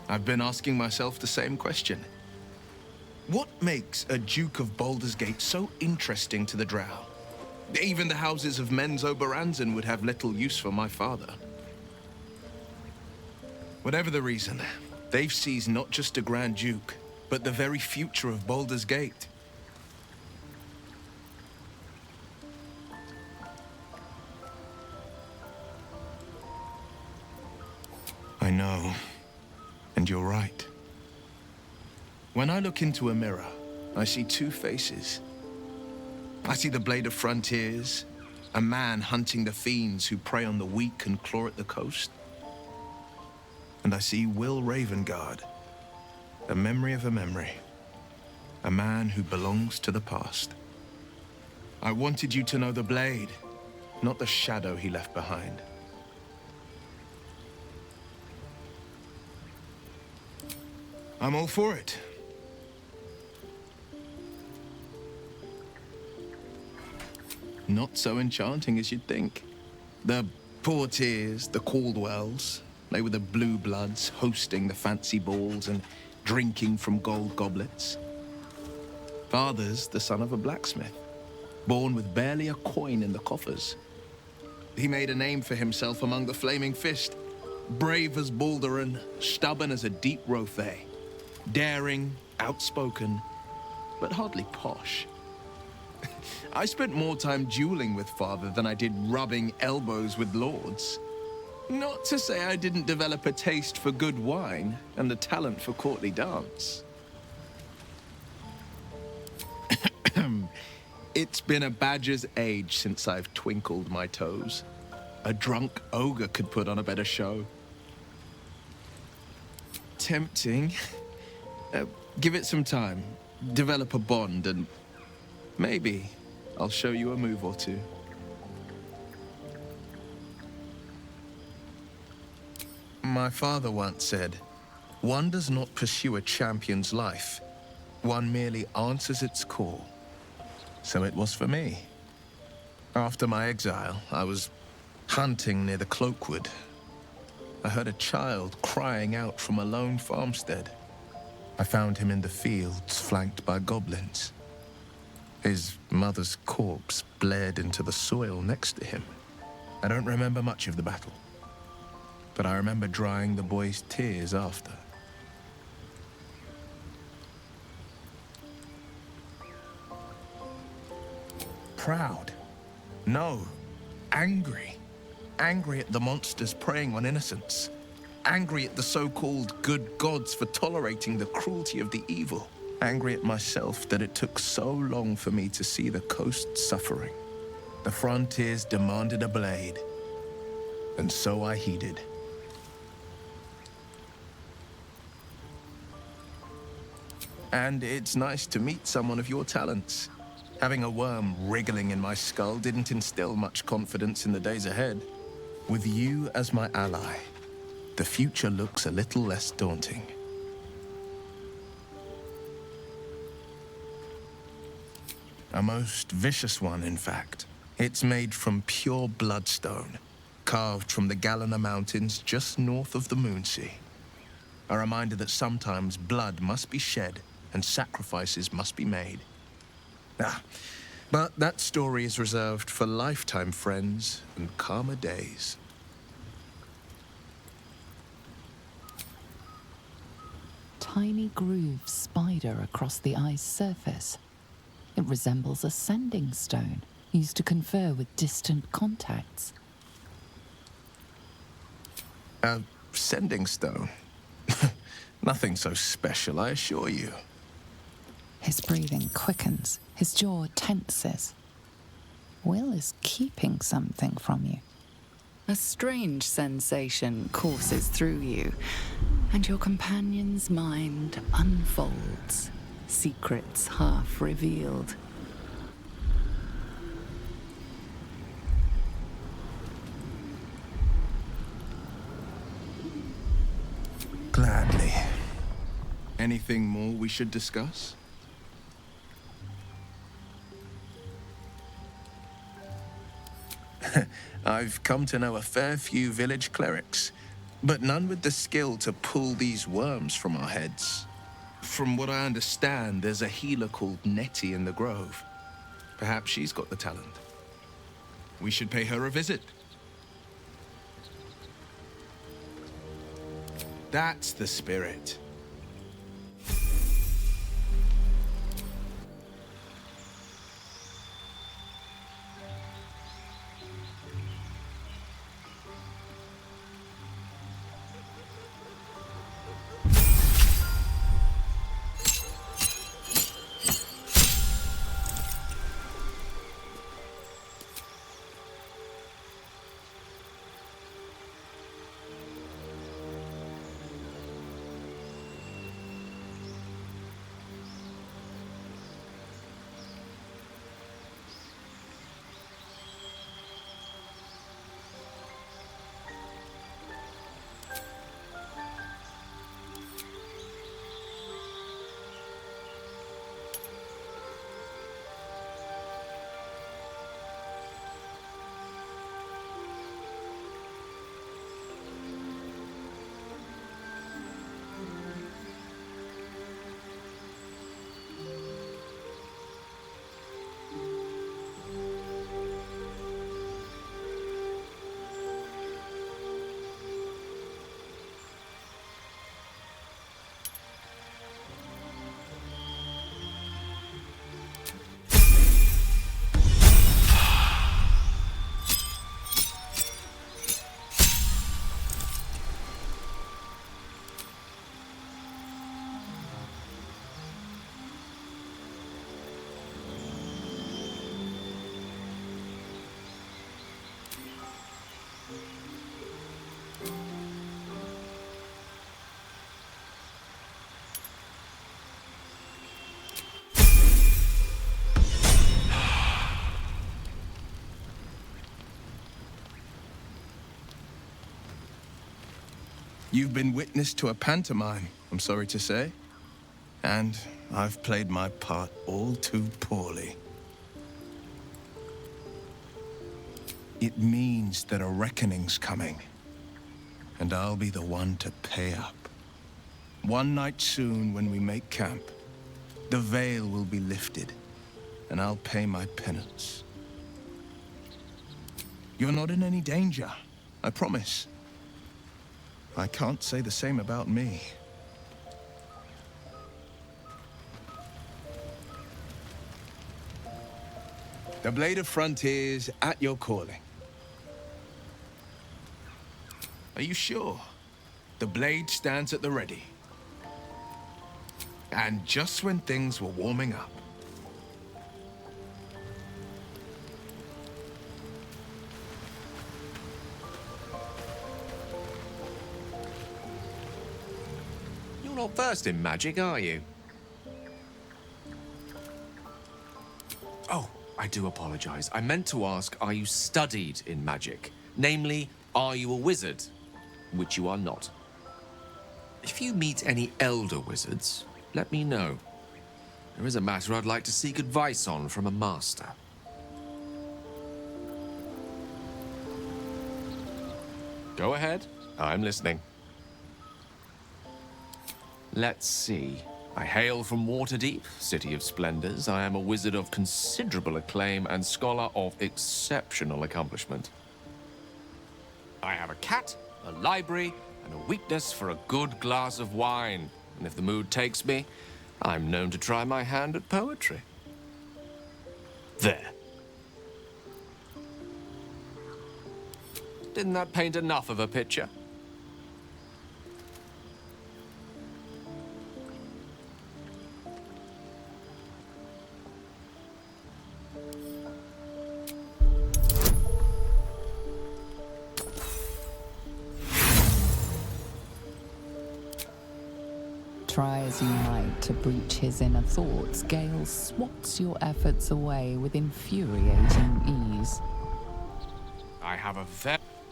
K: I've been asking myself the same question. What makes a Duke of Baldur's Gate so interesting to the Drow? Even the houses of Menzo Baranzan would have little use for my father. Whatever the reason, they've seized not just a Grand Duke, but the very future of Baldur's Gate. I know, and you're right. When I look into a mirror, I see two faces. I see the Blade of Frontiers, a man hunting the fiends who prey on the weak and claw at the coast. And I see Will Ravengard, a memory of a memory, a man who belongs to the past. I wanted you to know the Blade, not the shadow he left behind. I'm all for it. Not so enchanting as you'd think. The Portiers, the Caldwells, they were the blue bloods hosting the fancy balls and drinking from gold goblets. Father's the son of a blacksmith, born with barely a coin in the coffers. He made a name for himself among the Flaming Fist, brave as Baldur and stubborn as a deep Rothay, daring, outspoken, but hardly posh. I spent more time dueling with Father than I did rubbing elbows with lords. Not to say I didn't develop a taste for good wine and a talent for courtly dance. It's been a badger's age since I've twinkled my toes. A drunk ogre could put on a better show. Tempting. Give it some time, develop a bond, and maybe I'll show you a move or two. My father once said, one does not pursue a champion's life, One merely answers its call. So it was for me. After my exile, I was hunting near the Cloakwood. I heard a child crying out from a lone farmstead. I found him in the fields, flanked by goblins. His mother's corpse bled into the soil next to him. I don't remember much of the battle, but I remember drying the boy's tears after. Proud? No. Angry. Angry at the monsters preying on innocents. Angry at the so-called good gods for tolerating the cruelty of the evil. Angry at myself that it took so long for me to see the coast suffering. The frontiers demanded a blade, and so I heeded. And it's nice to meet someone of your talents. Having a worm wriggling in my skull didn't instill much confidence in the days ahead. With you as my ally, the future looks a little less daunting. A most vicious one, in fact. It's made from pure bloodstone, carved from the Galena Mountains just north of the Moonsea. A reminder that sometimes blood must be shed and sacrifices must be made. But that story is reserved for lifetime friends and calmer days.
F: Tiny grooves spider across the eye's surface. It resembles a sending stone used to confer with distant contacts.
K: A sending stone? Nothing so special, I assure you.
F: His breathing quickens, his jaw tenses. Will is keeping something from you. A strange sensation courses through you, and your companion's mind unfolds, secrets half revealed.
K: Gladly. Anything more we should discuss? I've come to know a fair few village clerics, but none with the skill to pull these worms from our heads. From what I understand, there's a healer called Nettie in the Grove. Perhaps she's got the talent. We should pay her a visit. That's the spirit. You've been witness to a pantomime, I'm sorry to say. And I've played my part all too poorly. It means that a reckoning's coming, and I'll be the one to pay up. One night soon, when we make camp, the veil will be lifted, and I'll pay my penance. You're not in any danger, I promise. I can't say the same about me. The Blade of Frontiers at your calling. Are you sure? The blade stands at the ready. And just when things were warming up.
G: You're not versed in magic, are you? Oh, I do apologize. I meant to ask, are you studied in magic? Namely, are you a wizard? Which you are not. If you meet any elder wizards, let me know. There is a matter I'd like to seek advice on from a master. Go ahead. I'm listening. Let's see. I hail from Waterdeep, City of Splendors. I am a wizard of considerable acclaim and scholar of exceptional accomplishment. I have a cat, a library, and a weakness for a good glass of wine. And if the mood takes me, I'm known to try my hand at poetry. There. Didn't that paint enough of a picture?
F: Try as you might to breach his inner thoughts, Gale swats your efforts away with infuriating ease.
G: I have a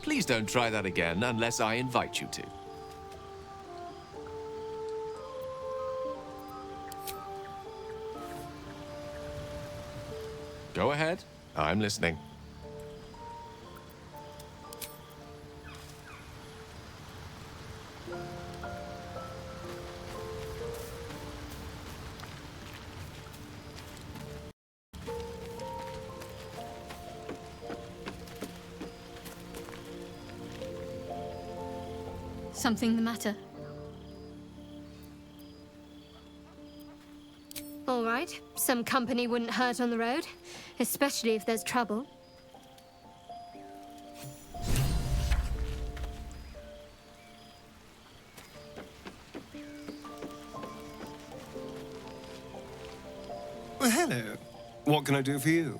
G: Please don't try that again unless I invite you to. Go ahead. I'm listening.
D: Something the matter?
M: All right. Some company wouldn't hurt on the road, especially if there's trouble.
B: Well, hello. What can I do for you?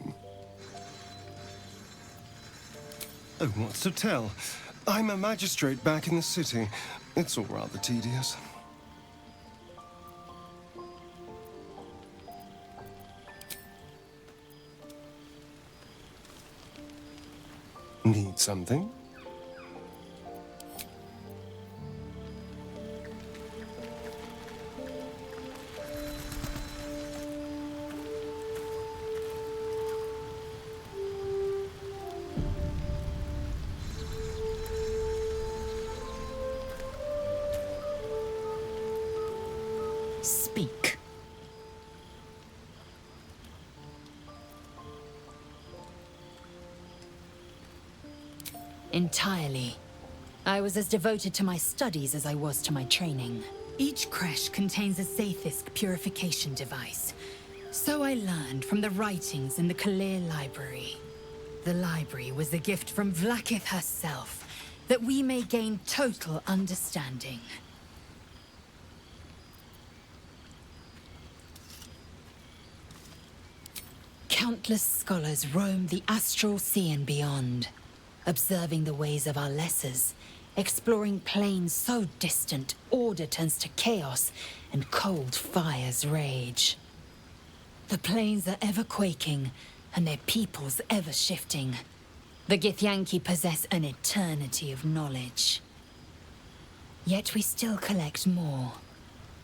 B: Oh, what's to tell? I'm a magistrate back in the city. It's all rather tedious. Need something?
O: Speak. Entirely. I was as devoted to my studies as I was to my training. Each creche contains a Zaithisk purification device. So I learned from the writings in the Kalir Library. The library was a gift from Vlaakith herself, that we may gain total understanding. Countless scholars roam the astral sea and beyond, observing the ways of our lessers, exploring planes so distant order turns to chaos and cold fires rage. The planes are ever quaking, and their peoples ever shifting. The Githyanki possess an eternity of knowledge. Yet we still collect more,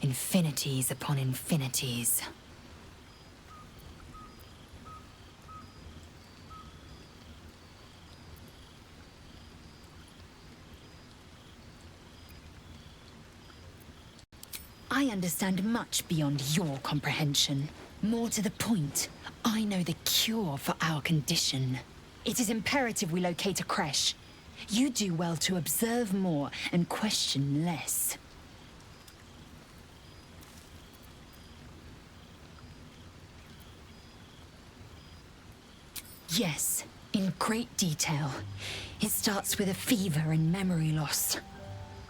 O: Infinities upon infinities. I understand much beyond your comprehension. More to the point, I know the cure for our condition. It is imperative we locate a creche. You do well to observe more and question less. Yes, in great detail. It starts with a fever and memory loss.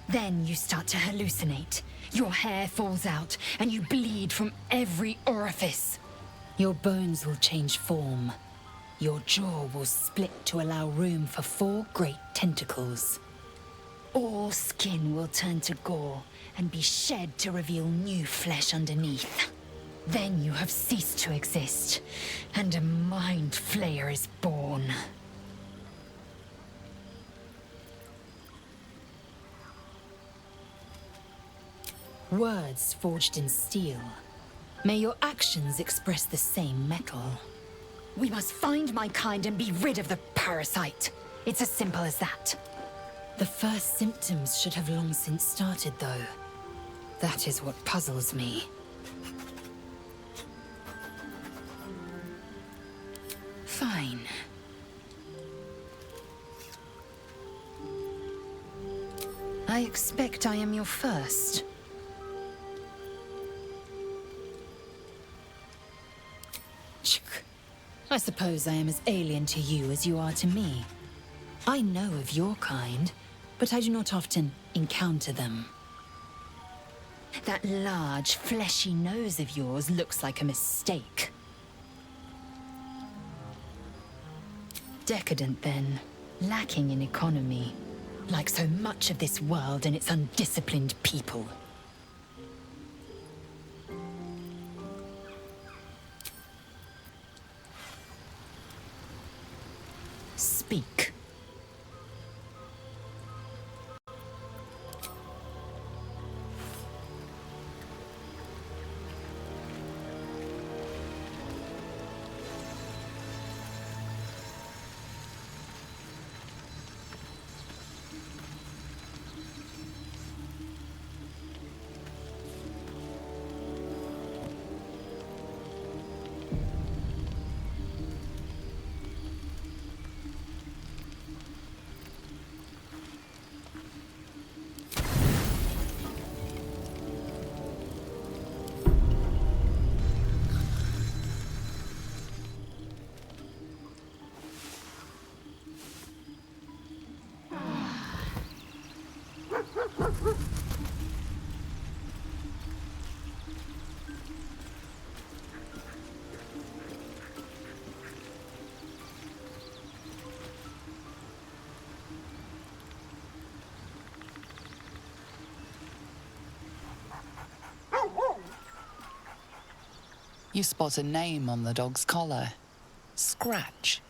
O: Then you start to hallucinate. Your hair falls out, and you bleed from every orifice. Your bones will change form. Your jaw will split to allow room for 4 great tentacles. All skin will turn to gore and be shed to reveal new flesh underneath. Then you have ceased to exist, and a mind flayer is born. Words forged in steel. May your actions express the same metal. We must find my kind and be rid of the parasite. It's as simple as that. The first symptoms should have long since started, though. That is what puzzles me. Fine. I expect I am your first. I suppose I am as alien to you as you are to me. I know of your kind, but I do not often encounter them. That large, fleshy nose of yours looks like a mistake. Decadent, then. Lacking in economy. Like so much of this world and its undisciplined people. Speak.
F: You spot a name on the dog's collar. Scratch.